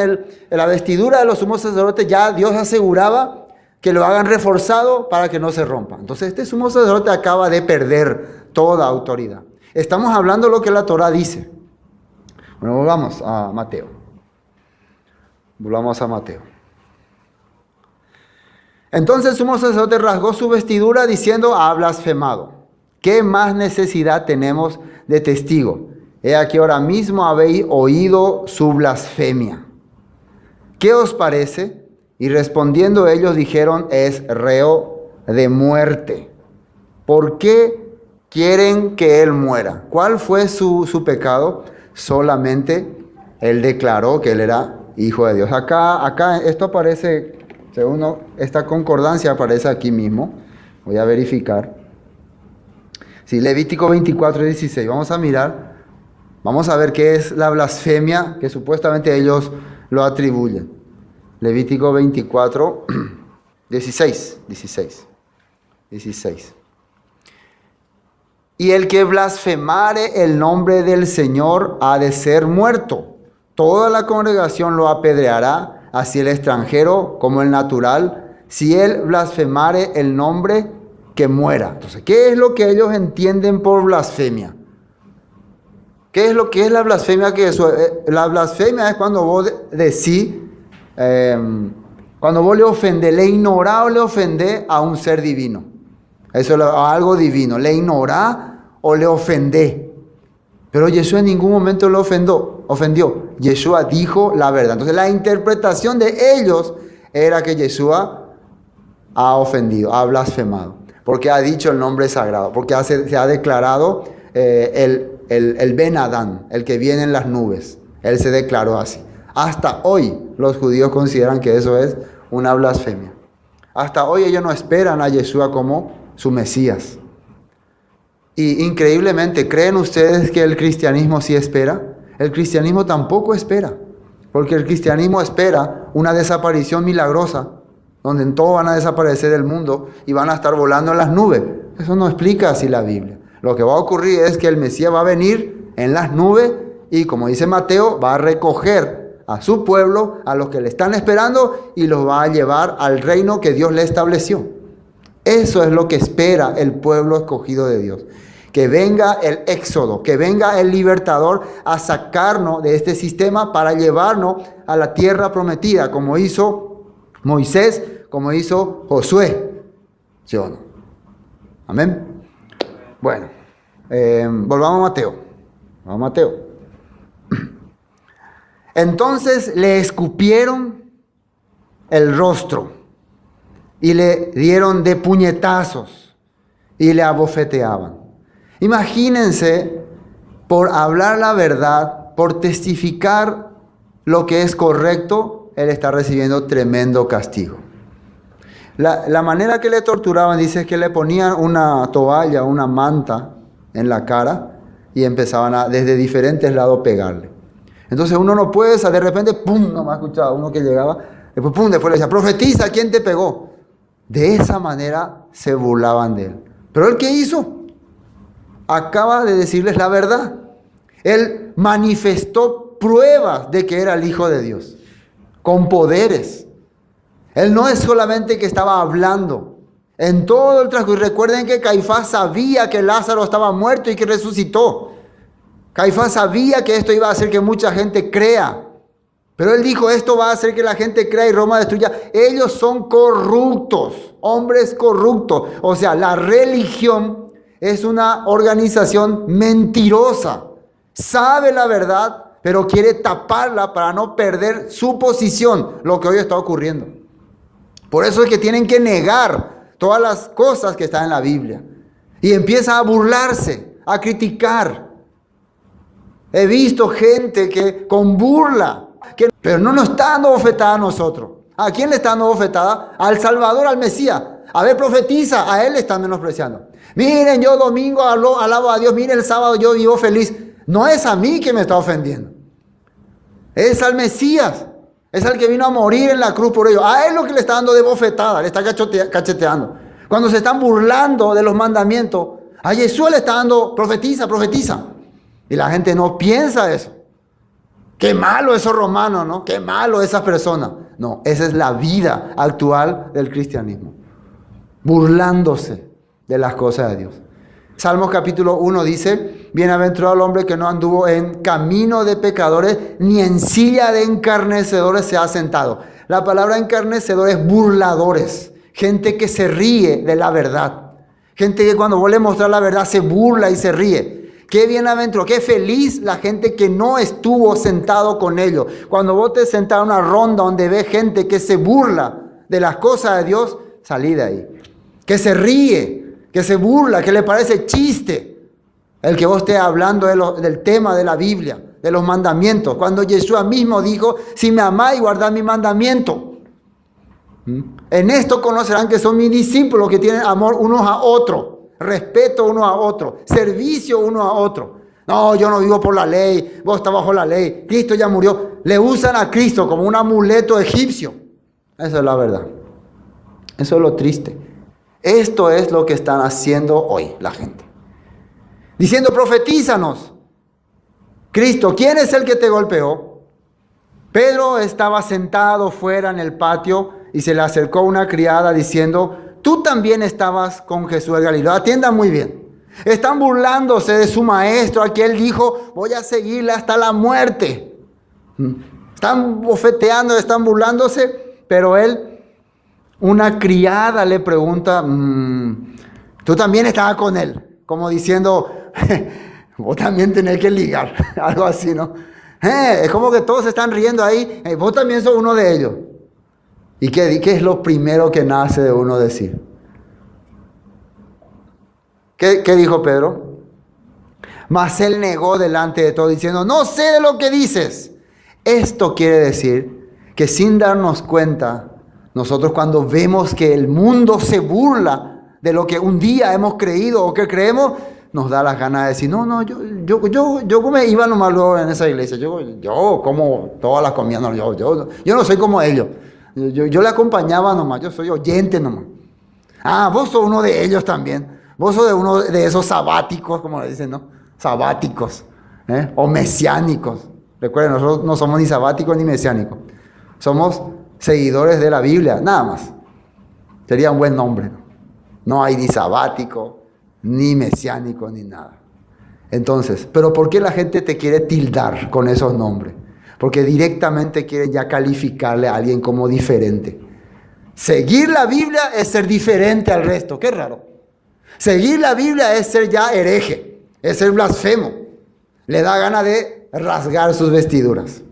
la vestidura de los sumos sacerdotes, ya Dios aseguraba que lo hagan reforzado para que no se rompa. Entonces este sumo sacerdote acaba de perder toda autoridad. Estamos hablando de lo que la Torah dice. Bueno, volvamos a Mateo. Volvamos a Mateo. Entonces el sumo sacerdote rasgó su vestidura diciendo, ha blasfemado. ¿Qué más necesidad tenemos de testigo? He aquí ahora mismo habéis oído su blasfemia. ¿Qué os parece? Y respondiendo ellos dijeron, es reo de muerte. ¿Por qué quieren que él muera? ¿Cuál fue su pecado? Solamente él declaró que él era hijo de Dios. Acá esto aparece... Según esta concordancia aparece aquí mismo. Voy a verificar. Sí, Levítico 24:16. Vamos a mirar. Vamos a ver qué es la blasfemia que supuestamente ellos lo atribuyen. Levítico 24:16. Y el que blasfemare el nombre del Señor ha de ser muerto. Toda la congregación lo apedreará, así el extranjero como el natural, si él blasfemare el nombre, que muera. Entonces, ¿qué es lo que ellos entienden por blasfemia? ¿Qué es lo que es la blasfemia? La blasfemia es cuando vos decís, cuando vos le ofendés, le ignorás o le ofendés a un ser divino. Eso es a algo divino. Le ignorás o le ofendés. Pero Jesús en ningún momento lo ofendió. Yeshua dijo la verdad. Entonces la interpretación de ellos era que Yeshua ha ofendido, ha blasfemado. Porque ha dicho el nombre sagrado. Porque se ha declarado el Ben Adán, el que viene en las nubes. Él se declaró así. Hasta hoy los judíos consideran que eso es una blasfemia. Hasta hoy ellos no esperan a Yeshua como su Mesías. Y increíblemente, ¿creen ustedes que el cristianismo sí espera? El cristianismo tampoco espera, porque el cristianismo espera una desaparición milagrosa, donde todos van a desaparecer del mundo y van a estar volando en las nubes. Eso no explica así la Biblia. Lo que va a ocurrir es que el Mesías va a venir en las nubes y, como dice Mateo, va a recoger a su pueblo, a los que le están esperando, y los va a llevar al reino que Dios le estableció. Eso es lo que espera el pueblo escogido de Dios. Que venga el éxodo, que venga el libertador a sacarnos de este sistema para llevarnos a la tierra prometida, como hizo Moisés, como hizo Josué. ¿Sí o no? Amén. Bueno, volvamos a Mateo. Vamos a Mateo. Entonces le escupieron el rostro y le dieron de puñetazos y le abofeteaban. Imagínense, por hablar la verdad, por testificar lo que es correcto, él está recibiendo tremendo castigo. La manera que le torturaban, dice que le ponían una toalla, una manta en la cara y empezaban a, desde diferentes lados, pegarle. Entonces uno no puede, de repente, ¡pum!, nomás escuchaba uno que llegaba, después, ¡pum!, después le decía, profetiza, ¿quién te pegó? De esa manera se burlaban de él. Pero ¿él qué hizo? Acaba de decirles la verdad. Él manifestó pruebas de que era el Hijo de Dios, con poderes. Él no es solamente que estaba hablando. En todo el transcurso, recuerden que Caifás sabía que Lázaro estaba muerto y que resucitó. Caifás sabía que esto iba a hacer que mucha gente crea. Pero él dijo, esto va a hacer que la gente crea y Roma destruya. Ellos son corruptos, hombres corruptos. O sea, la religión es una organización mentirosa. Sabe la verdad, pero quiere taparla para no perder su posición, lo que hoy está ocurriendo. Por eso es que tienen que negar todas las cosas que están en la Biblia. Y empiezan a burlarse, a criticar. He visto gente que con burla, pero no nos está dando bofetada a nosotros. ¿A quién le está dando bofetada? Al Salvador, al Mesías. A ver, profetiza, a él le están menospreciando. Miren, yo domingo alabo a Dios, miren, el sábado yo vivo feliz. No es a mí que me está ofendiendo. Es al Mesías. Es al que vino a morir en la cruz por ellos. A él lo que le está dando de bofetada, le está cacheteando. Cuando se están burlando de los mandamientos, a Jesús le está dando, profetiza, profetiza. Y la gente no piensa eso. Qué malo esos romanos, ¿no? Qué malo esas personas. No, esa es la vida actual del cristianismo. Burlándose de las cosas de Dios. Salmos capítulo 1 dice, bienaventurado el hombre que no anduvo en camino de pecadores, ni en silla de encarnecedores se ha sentado. La palabra encarnecedor es burladores, gente que se ríe de la verdad. Gente que cuando vos le mostrás la verdad se burla y se ríe. Qué bienaventurado, qué feliz la gente que no estuvo sentado con ellos. Cuando vos te sentás en una ronda donde ves gente que se burla de las cosas de Dios, salí de ahí. Que se ríe, que se burla, que le parece chiste el que vos estés hablando del tema de la Biblia, de los mandamientos. Cuando Yeshua mismo dijo, si me amáis, guardad mi mandamiento. En esto conocerán que son mis discípulos, que tienen amor unos a otros, respeto uno a otro, servicio uno a otro. No, yo no vivo por la ley, vos estás bajo la ley, Cristo ya murió. Le usan a Cristo como un amuleto egipcio. Esa es la verdad. Eso es lo triste. Esto es lo que están haciendo hoy la gente. Diciendo, profetízanos. Cristo, ¿quién es el que te golpeó? Pedro estaba sentado fuera en el patio y se le acercó una criada diciendo, tú también estabas con Jesús el Galileo. Atiendan muy bien. Están burlándose de su maestro, a quien él dijo, voy a seguirle hasta la muerte. Están bofeteando, están burlándose, pero él, una criada le pregunta, tú también estabas con él, como diciendo, vos también tenés que ligar, algo así, ¿no? Es como que todos se están riendo ahí, vos también sos uno de ellos. ¿Y qué es lo primero que nace de uno decir? ¿Qué dijo Pedro? Mas él negó delante de todos diciendo, no sé de lo que dices. Esto quiere decir que sin darnos cuenta, nosotros cuando vemos que el mundo se burla de lo que un día hemos creído o que creemos, nos da las ganas de decir, no, yo me iba nomás luego en esa iglesia, yo como todas las comidas, no, yo no soy como ellos, yo le acompañaba nomás, yo soy oyente nomás. Ah, vos sos uno de ellos también, vos sos uno de esos sabáticos, como le dicen, ¿no? Sabáticos, o mesiánicos. Recuerden, nosotros no somos ni sabáticos ni mesiánicos, somos seguidores de la Biblia, nada más. Sería un buen nombre. No hay ni sabático, ni mesiánico, ni nada. Entonces, ¿pero por qué la gente te quiere tildar con esos nombres? Porque directamente quiere ya calificarle a alguien como diferente. Seguir la Biblia es ser diferente al resto. Qué raro. Seguir la Biblia es ser ya hereje, es ser blasfemo. Le da gana de rasgar sus vestiduras.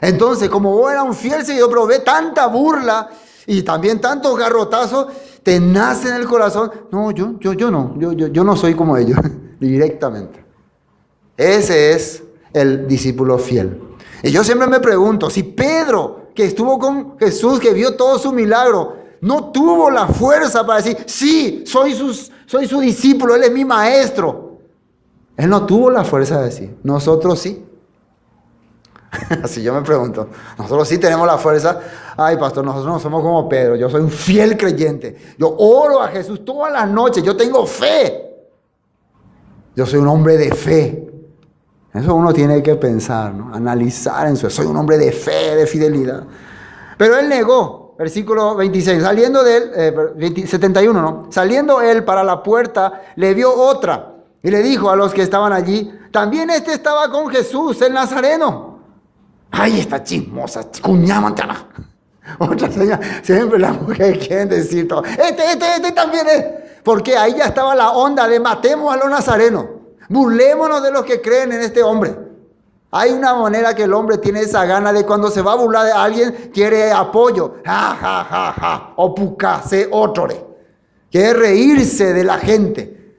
Entonces, como vos eras un fiel seguidor, pero ve tanta burla y también tantos garrotazos, te nace en el corazón. No, yo no soy como ellos, directamente. Ese es el discípulo fiel. Y yo siempre me pregunto, si Pedro, que estuvo con Jesús, que vio todo su milagro, No tuvo la fuerza para decir, sí, soy su discípulo, Él es mi maestro. Él no tuvo la fuerza de decir, nosotros sí. Así yo me pregunto, nosotros sí tenemos la fuerza. Ay, pastor, nosotros no somos como Pedro, yo soy un fiel creyente. Yo oro a Jesús todas las noches, yo tengo fe. Yo soy un hombre de fe. Eso uno tiene que pensar, ¿no? Analizar en eso. Soy un hombre de fe, de fidelidad. Pero él negó, versículo 26, saliendo de él, 71, ¿no? Saliendo él para la puerta, le vio otra y le dijo a los que estaban allí, también estaba con Jesús, el Nazareno. Ay, esta chismosa, cuñámantela. Otra señora, siempre las mujeres quieren decir todo. Este también es. Porque ahí ya estaba la onda de matemos a los nazarenos. Burlémonos de los que creen en este hombre. Hay una manera que el hombre tiene esa gana de cuando se va a burlar de alguien, quiere apoyo. Ja, ja, ja, ja. O pucase otore. Quiere reírse de la gente.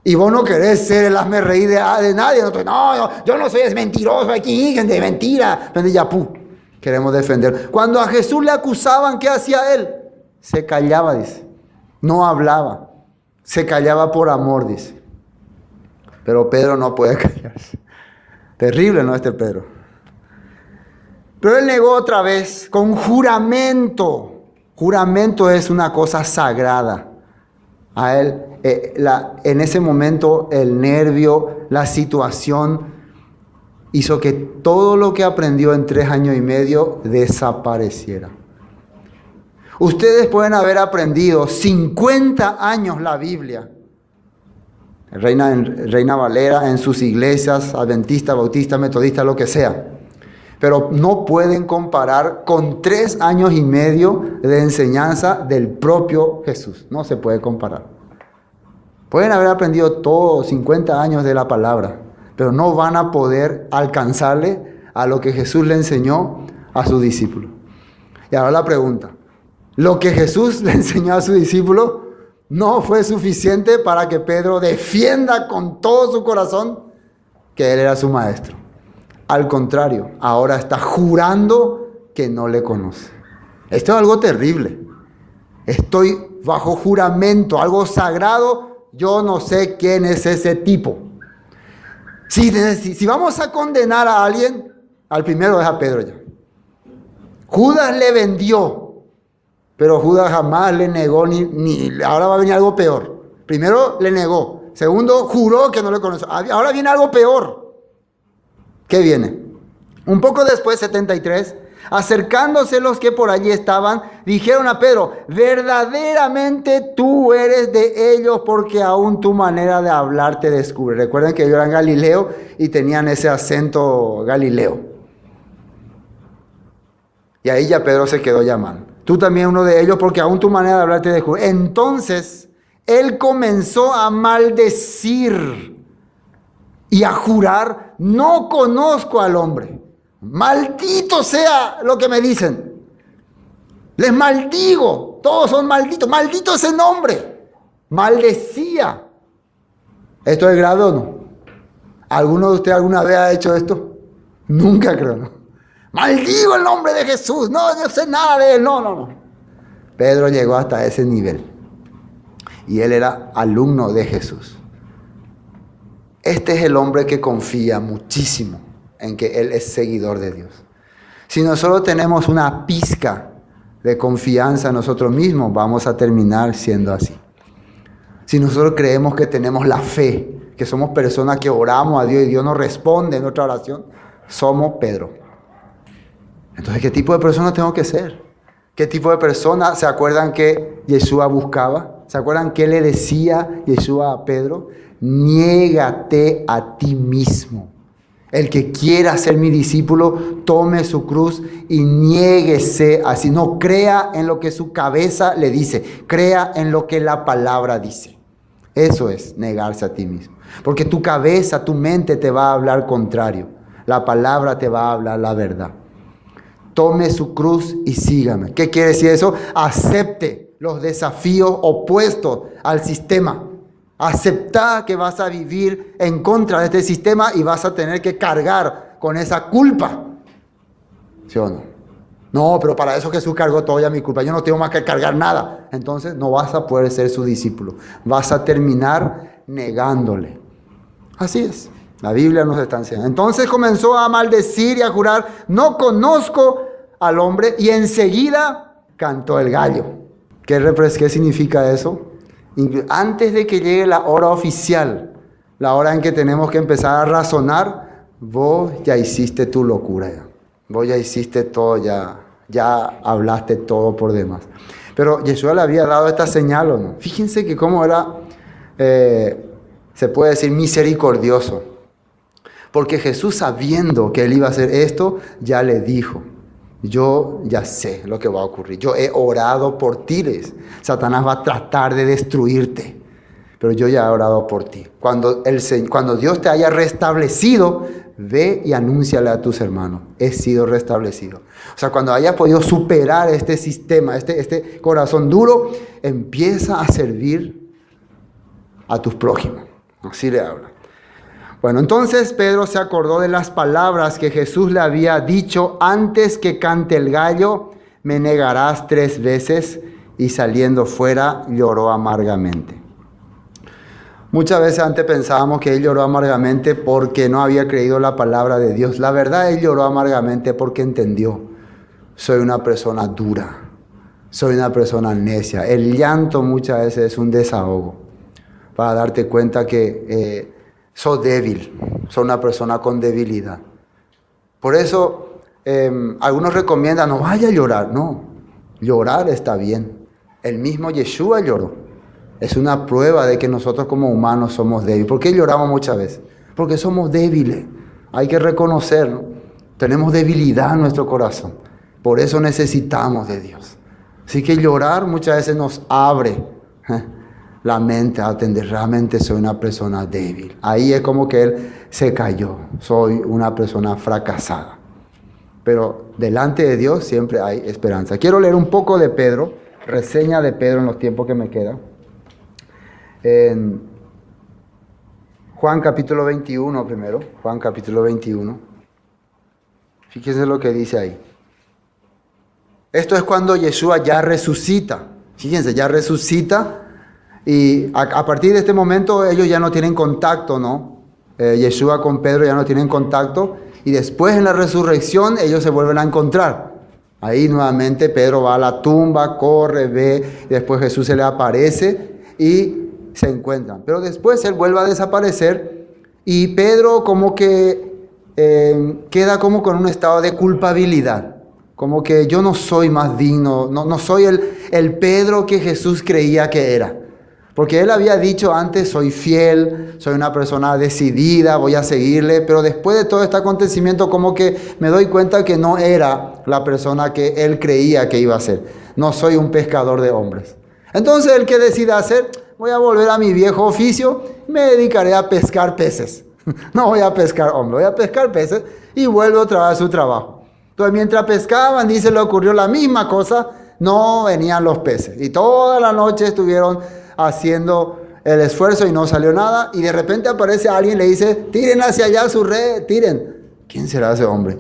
Y vos no querés ser el hazme reír de nadie. No, yo no soy es mentiroso aquí, de mentira. Queremos defender. Cuando a Jesús le acusaban, ¿qué hacía él? Se callaba, dice. No hablaba. Se callaba por amor, dice. Pero Pedro no puede callarse. Terrible, ¿no? Este Pedro. Pero él negó otra vez con juramento. Juramento es una cosa sagrada. A él, en ese momento, el nervio, la situación, hizo que todo lo que aprendió en 3 años y medio desapareciera. Ustedes pueden haber aprendido 50 años la Biblia. Reina Valera en sus iglesias, adventista, bautista, metodista, lo que sea. Pero no pueden comparar con 3 años y medio de enseñanza del propio Jesús. No se puede comparar. Pueden haber aprendido todos 50 años de la palabra, pero no van a poder alcanzarle a lo que Jesús le enseñó a sus discípulos. Y ahora la pregunta. Lo que Jesús le enseñó a sus discípulos no fue suficiente para que Pedro defienda con todo su corazón que él era su maestro. Al contrario, ahora está jurando que no le conoce. Esto es algo terrible. Estoy bajo juramento, algo sagrado. Yo no sé quién es ese tipo. Si vamos a condenar a alguien, al primero es a Pedro ya. Judas le vendió. Pero Judas jamás le negó, ni ahora va a venir algo peor. Primero le negó. Segundo, juró que no le conoció. Ahora viene algo peor. ¿Qué viene? Un poco después, 73, acercándose los que por allí estaban, dijeron a Pedro, verdaderamente tú eres de ellos porque aún tu manera de hablar te descubre. Recuerden que ellos eran Galileo y tenían ese acento galileo. Y ahí ya Pedro se quedó llamando. Tú también uno de ellos, porque aún tu manera de hablar te descubre. Entonces, él comenzó a maldecir y a jurar, no conozco al hombre. Maldito sea lo que me dicen. Les maldigo. Todos son malditos. Maldito ese nombre. Maldecía. ¿Esto es grave o no? ¿Alguno de ustedes alguna vez ha hecho esto? Nunca creo, ¿no? Maldigo el nombre de Jesús. No sé nada de él. No. Pedro llegó hasta ese nivel. Y él era alumno de Jesús. Este es el hombre que confía muchísimo en que él es seguidor de Dios. Si nosotros tenemos una pizca de confianza en nosotros mismos, vamos a terminar siendo así. Si nosotros creemos que tenemos la fe, que somos personas que oramos a Dios y Dios nos responde en nuestra oración, somos Pedro. Entonces, ¿qué tipo de persona tengo que ser? ¿Qué tipo de persona se acuerdan que Yeshua buscaba? ¿Se acuerdan qué le decía Yeshua a Pedro? Niégate a ti mismo. El que quiera ser mi discípulo, tome su cruz y niéguese así. No crea en lo que su cabeza le dice, crea en lo que la palabra dice. Eso es negarse a ti mismo. Porque tu cabeza, tu mente te va a hablar contrario. La palabra te va a hablar la verdad. Tome su cruz y sígame. ¿Qué quiere decir eso? Acepte los desafíos opuestos al sistema. Acepta que vas a vivir en contra de este sistema y vas a tener que cargar con esa culpa. ¿Sí o no? No, pero para eso Jesús cargó toda mi culpa. Yo no tengo más que cargar nada. Entonces no vas a poder ser su discípulo. Vas a terminar negándole. Así es. La Biblia nos está enseñando. Entonces comenzó a maldecir y a jurar, no conozco al hombre. Y enseguida cantó el gallo. ¿Qué significa eso? Antes de que llegue la hora oficial, la hora en que tenemos que empezar a razonar, vos ya hiciste tu locura. Vos ya hiciste todo, ya hablaste todo por demás. Pero Yeshua le había dado esta señal, ¿o no? Fíjense que cómo era, se puede decir, misericordioso. Porque Jesús, sabiendo que él iba a hacer esto, ya le dijo, yo ya sé lo que va a ocurrir. Yo he orado por ti. Satanás va a tratar de destruirte, pero yo ya he orado por ti. Cuando Dios te haya restablecido, ve y anúnciale a tus hermanos, he sido restablecido. O sea, cuando hayas podido superar este sistema, este corazón duro, empieza a servir a tus prójimos. Así le habla. Bueno, entonces Pedro se acordó de las palabras que Jesús le había dicho: antes que cante el gallo, me negarás 3 veces, y saliendo fuera lloró amargamente. Muchas veces antes pensábamos que él lloró amargamente porque no había creído la palabra de Dios. La verdad, él lloró amargamente porque entendió: soy una persona dura, soy una persona necia. El llanto muchas veces es un desahogo para darte cuenta que sos débil, sos una persona con debilidad. Por eso algunos recomiendan, no vaya a llorar. No, llorar está bien. El mismo Yeshua lloró. Es una prueba de que nosotros como humanos somos débiles. ¿Por qué lloramos muchas veces? Porque somos débiles. Hay que reconocerlo. Tenemos debilidad en nuestro corazón. Por eso necesitamos de Dios. Así que llorar muchas veces nos abre la mente a atender. Realmente soy una persona débil. Ahí es como que él se cayó. Soy una persona fracasada. Pero delante de Dios siempre hay esperanza. Quiero leer un poco de Pedro. Reseña de Pedro en los tiempos que me quedan. En Juan capítulo 21 primero, Juan capítulo 21. Fíjense lo que dice ahí. Esto es cuando Yeshua ya resucita. Fíjense, ya resucita. Y a partir de este momento ellos ya no tienen contacto, ¿no? Yeshua con Pedro ya no tienen contacto. Y después en la resurrección ellos se vuelven a encontrar. Ahí nuevamente Pedro va a la tumba, corre, ve. Después Jesús se le aparece y se encuentran, pero después él vuelve a desaparecer y Pedro como que queda como con un estado de culpabilidad, como que yo no soy más digno, no soy el Pedro que Jesús creía que era, porque él había dicho antes: soy fiel, soy una persona decidida, voy a seguirle, pero después de todo este acontecimiento como que me doy cuenta que no era la persona que él creía que iba a ser. No soy un pescador de hombres. Entonces él, ¿qué decide hacer? Voy a volver a mi viejo oficio, me dedicaré a pescar peces. No voy a pescar hombres, voy a pescar peces, y vuelve otra vez a su trabajo. Entonces mientras pescaban, dice, le ocurrió la misma cosa, no venían los peces. Y toda la noche estuvieron haciendo el esfuerzo y no salió nada. Y de repente aparece alguien y le dice: tiren hacia allá su red, tiren. ¿Quién será ese hombre?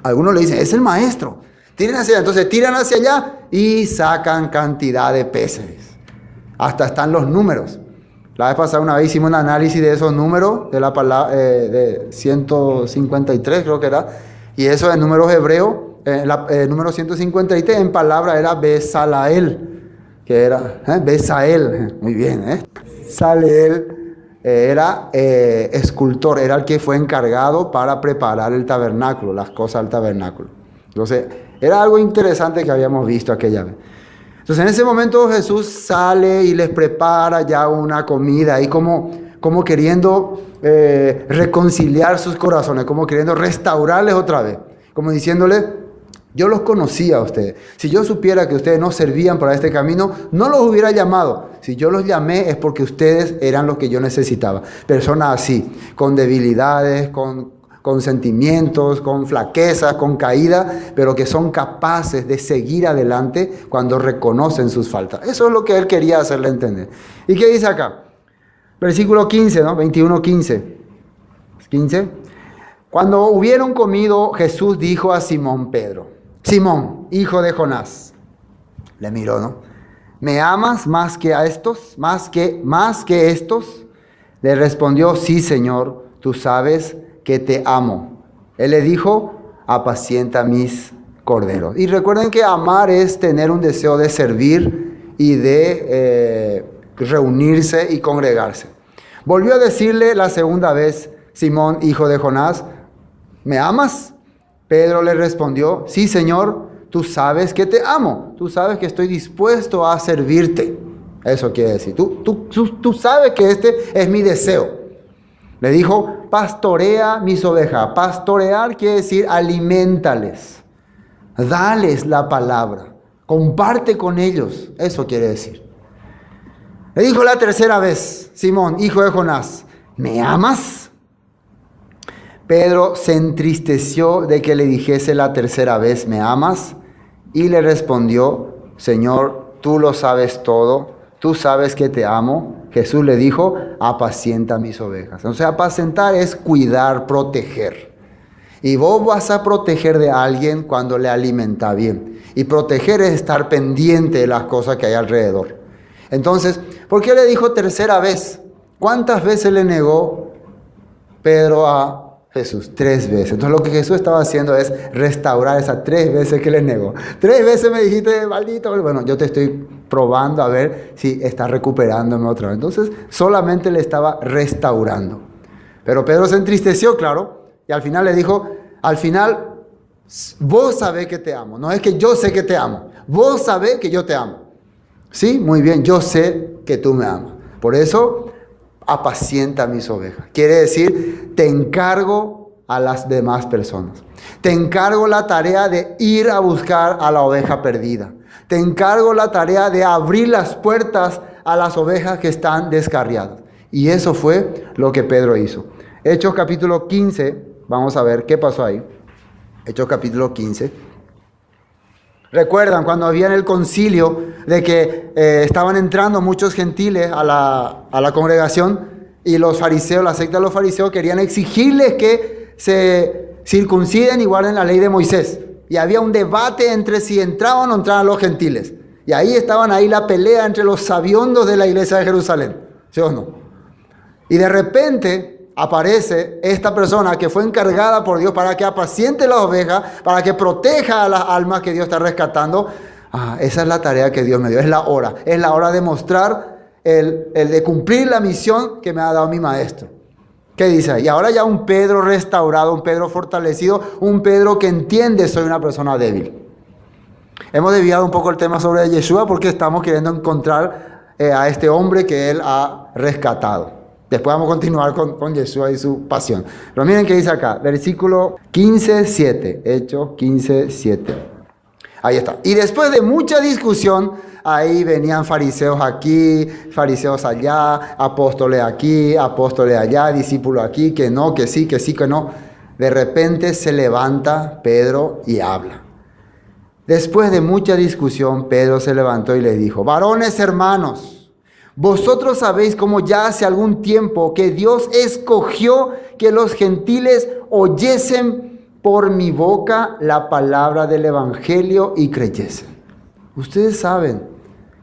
Algunos le dicen: es el maestro. Tiren hacia allá. Entonces tiran hacia allá y sacan cantidad de peces. Hasta están los números. La vez pasada una vez hicimos un análisis de esos números, de la palabra de 153 creo que era, y eso en números hebreos, número 153 en palabra era Besalael, que era Besael, muy bien, Saleel era escultor, era el que fue encargado para preparar el tabernáculo, las cosas del tabernáculo. Entonces, era algo interesante que habíamos visto aquella vez. Entonces, en ese momento Jesús sale y les prepara ya una comida, ahí como queriendo reconciliar sus corazones, como queriendo restaurarles otra vez, como diciéndole: yo los conocía a ustedes. Si yo supiera que ustedes no servían para este camino, no los hubiera llamado. Si yo los llamé es porque ustedes eran los que yo necesitaba. Personas así, con debilidades, con sentimientos, con flaquezas, con caída, pero que son capaces de seguir adelante cuando reconocen sus faltas. Eso es lo que él quería hacerle entender. ¿Y qué dice acá? Versículo 15, ¿no? 21, 15. 15. Cuando hubieron comido, Jesús dijo a Simón Pedro: Simón, hijo de Jonás. Le miró, ¿no? ¿Me amas más que a estos? ¿Más que estos? Le respondió, sí, Señor, tú sabes que te amo. Él le dijo, apacienta mis corderos. Y recuerden que amar es tener un deseo de servir y de reunirse y congregarse. Volvió a decirle la segunda vez, Simón, hijo de Jonás, ¿me amas? Pedro le respondió, sí, Señor, tú sabes que te amo. Tú sabes que estoy dispuesto a servirte. Eso quiere decir, tú sabes que este es mi deseo. Le dijo, pastorea mis ovejas. Pastorear quiere decir aliméntales. Dales la palabra. Comparte con ellos. Eso quiere decir. Le dijo la tercera vez, Simón, hijo de Jonás, ¿me amas? Pedro se entristeció de que le dijese la tercera vez, ¿me amas? Y le respondió, Señor, tú lo sabes todo, tú sabes que te amo. Jesús le dijo, apacienta mis ovejas. O sea, apacentar es cuidar, proteger. Y vos vas a proteger de alguien cuando le alimenta bien. Y proteger es estar pendiente de las cosas que hay alrededor. Entonces, ¿por qué le dijo tercera vez? ¿Cuántas veces le negó Pedro a Jesús? 3 veces. Entonces lo que Jesús estaba haciendo es restaurar esas 3 veces que le negó. 3 veces me dijiste, maldito. Bueno, yo te estoy probando a ver si está recuperándome otra vez. Entonces solamente le estaba restaurando. Pero Pedro se entristeció, claro. Y al final le dijo, al final, vos sabés que te amo. No es que yo sé que te amo. Vos sabés que yo te amo. Sí, muy bien, yo sé que tú me amas. Por eso, apacienta mis ovejas. Quiere decir, te encargo a las demás personas. Te encargo la tarea de ir a buscar a la oveja perdida. Te encargo la tarea de abrir las puertas a las ovejas que están descarriadas. Y eso fue lo que Pedro hizo. Hechos capítulo 15, vamos a ver qué pasó ahí. Hechos capítulo 15. ¿Recuerdan cuando había en el concilio de que estaban entrando muchos gentiles a la congregación y los fariseos, la secta de los fariseos, querían exigirles que se circunciden y guarden la ley de Moisés? Y había un debate entre si entraban o no entraban los gentiles. Y ahí estaban la pelea entre los sabiondos de la iglesia de Jerusalén. ¿Sí o no? Y de repente aparece esta persona que fue encargada por Dios para que apaciente las ovejas, para que proteja a las almas que Dios está rescatando. Esa es la tarea que Dios me dio, es la hora. Es la hora de mostrar, el de cumplir la misión que me ha dado mi maestro. ¿Qué dice ahí? Y ahora ya un Pedro restaurado, un Pedro fortalecido, un Pedro que entiende soy una persona débil. Hemos desviado un poco el tema sobre Yeshua porque estamos queriendo encontrar a este hombre que él ha rescatado. Después vamos a continuar con Yeshua y su pasión. Pero miren qué dice acá, versículo 15:7, Hechos 15:7. Ahí está. Y después de mucha discusión, ahí venían fariseos aquí, fariseos allá, apóstoles aquí, apóstoles allá, discípulos aquí, que no, que sí, que no. De repente se levanta Pedro y habla. Después de mucha discusión, Pedro se levantó y les dijo, varones hermanos, vosotros sabéis cómo ya hace algún tiempo que Dios escogió que los gentiles oyesen por mi boca la palabra del evangelio y creyesen. Ustedes saben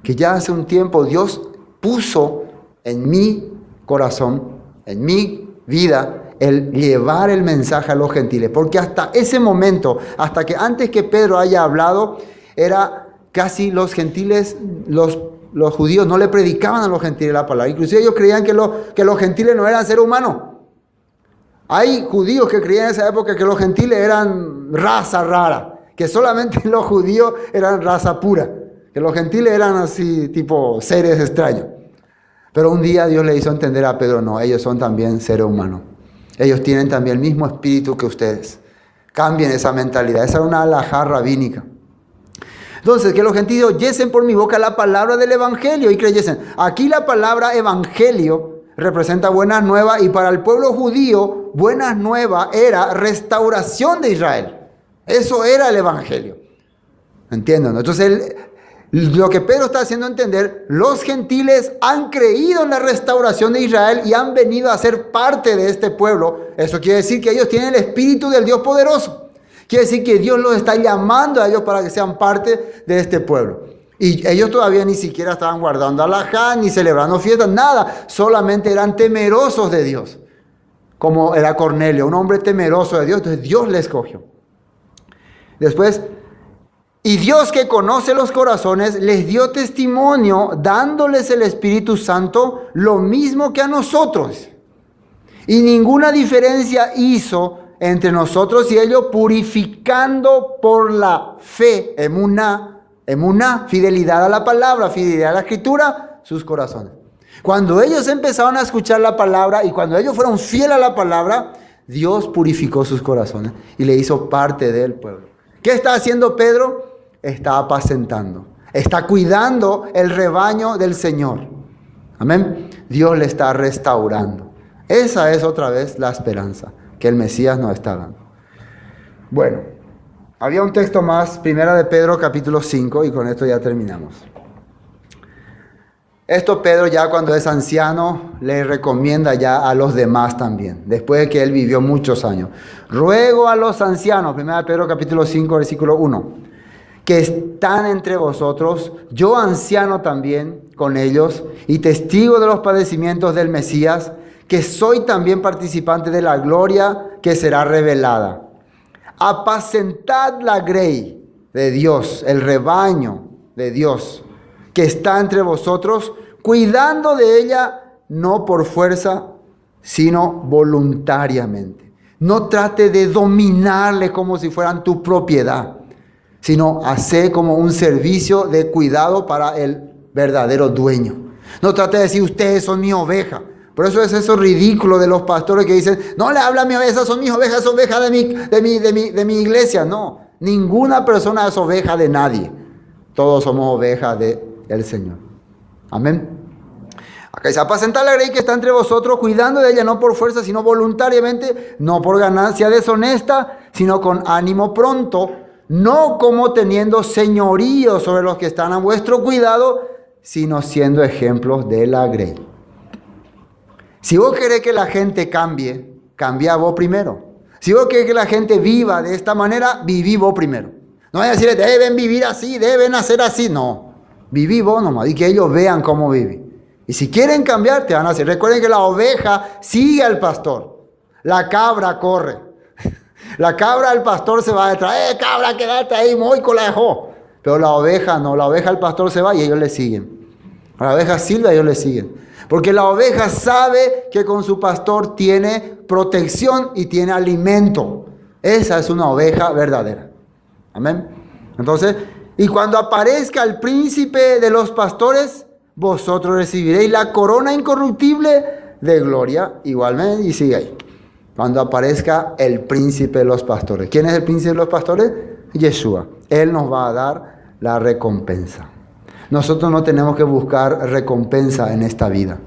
que ya hace un tiempo Dios puso en mi corazón, en mi vida, el llevar el mensaje a los gentiles. Porque hasta ese momento, hasta que antes que Pedro haya hablado, era casi los gentiles, los judíos no le predicaban a los gentiles la palabra. Inclusive ellos creían que los gentiles no eran seres humanos. Hay judíos que creían en esa época que los gentiles eran raza rara, que solamente los judíos eran raza pura, que los gentiles eran así tipo seres extraños. Pero un día Dios le hizo entender a Pedro, no, ellos son también seres humanos. Ellos tienen también el mismo espíritu que ustedes. Cambien esa mentalidad. Esa era una alajá rabínica. Entonces, que los gentiles oyesen por mi boca la palabra del evangelio y creyesen. Aquí la palabra evangelio representa buenas nuevas y para el pueblo judío, buenas nuevas era restauración de Israel. Eso era el evangelio. ¿Entienden? Entonces, lo que Pedro está haciendo entender, los gentiles han creído en la restauración de Israel y han venido a ser parte de este pueblo. Eso quiere decir que ellos tienen el espíritu del Dios poderoso. Quiere decir que Dios los está llamando a ellos para que sean parte de este pueblo. Y ellos todavía ni siquiera estaban guardando alajá, ni celebrando fiestas, nada. Solamente eran temerosos de Dios. Como era Cornelio, un hombre temeroso de Dios. Entonces Dios le escogió. Después, y Dios que conoce los corazones, les dio testimonio, dándoles el Espíritu Santo, lo mismo que a nosotros. Y ninguna diferencia hizo entre nosotros y ellos, purificando por la fe, emuná, fidelidad a la palabra, fidelidad a la escritura, sus corazones. Cuando ellos empezaron a escuchar la palabra y cuando ellos fueron fieles a la palabra, Dios purificó sus corazones y le hizo parte del pueblo. ¿Qué está haciendo Pedro? Está apacentando, está cuidando el rebaño del Señor. Amén. Dios le está restaurando. Esa es otra vez la esperanza que el Mesías nos está dando. Bueno, había un texto más, primera de Pedro capítulo 5, y con esto ya terminamos. Esto Pedro ya cuando es anciano le recomienda ya a los demás también, después de que él vivió muchos años. Ruego a los ancianos, primera de Pedro capítulo 5, versículo 1, que están entre vosotros, yo anciano también con ellos, y testigo de los padecimientos del Mesías, que soy también participante de la gloria que será revelada. Apacentad la grey de Dios, el rebaño de Dios, que está entre vosotros, cuidando de ella, no por fuerza, sino voluntariamente. No trate de dominarle como si fueran tu propiedad, sino hacer como un servicio de cuidado para el verdadero dueño. No trate de decir, ustedes son mi oveja. Por eso es eso ridículo de los pastores que dicen, no le habla a mi oveja, esas son mis ovejas, es oveja de mi iglesia. No, ninguna persona es oveja de nadie. Todos somos ovejas del Señor. Amén. Acá dice, apacentar la grey que está entre vosotros, cuidando de ella no por fuerza, sino voluntariamente, no por ganancia deshonesta, sino con ánimo pronto, no como teniendo señorío sobre los que están a vuestro cuidado, sino siendo ejemplos de la grey. Si vos querés que la gente cambie, cambia vos primero. Si vos querés que la gente viva de esta manera, viví vos primero. No voy a decirles, deben vivir así, deben hacer así. No, viví vos nomás y que ellos vean cómo viví. Y si quieren cambiar, te van a hacer. Recuerden que la oveja sigue al pastor. La cabra corre. La cabra al pastor se va detrás. Cabra, quédate ahí, moico la dejó. Pero la oveja no, la oveja al pastor se va y ellos le siguen. La oveja silba y ellos le siguen. Porque la oveja sabe que con su pastor tiene protección y tiene alimento. Esa es una oveja verdadera. Amén. Entonces, y cuando aparezca el príncipe de los pastores, vosotros recibiréis la corona incorruptible de gloria. Igualmente, y sigue ahí. Cuando aparezca el príncipe de los pastores. ¿Quién es el príncipe de los pastores? Yeshua. Él nos va a dar la recompensa. Nosotros no tenemos que buscar recompensa en esta vida,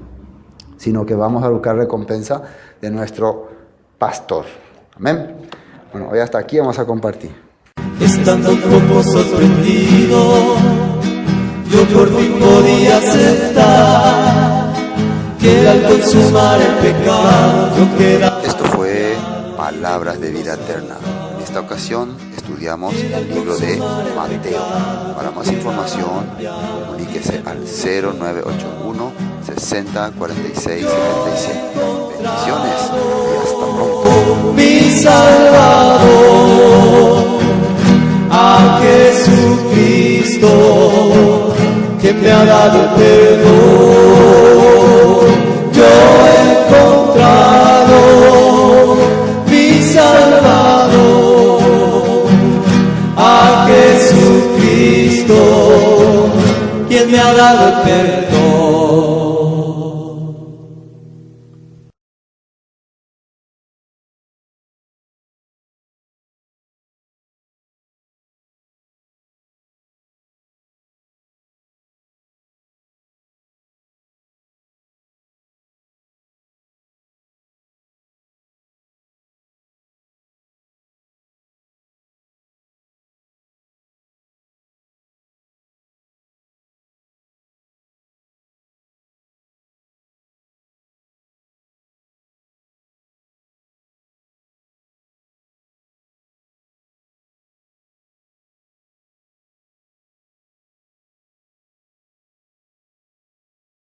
sino que vamos a buscar recompensa de nuestro pastor. Amén. Bueno, hoy hasta aquí vamos a compartir. Estando un poco sorprendido, yo por fin podía aceptar que al consumar el pecado yo quedaba. Esto fue Palabras de Vida Eterna. En esta ocasión estudiamos el libro de Mateo. Para más información, comuníquese al 0981 60 46 77. Bendiciones y hasta pronto. Mi Salvador, a Jesucristo, que me ha dado el perdón, yo he encontrado mi Salvador, a Jesucristo, quien me ha dado el perdón.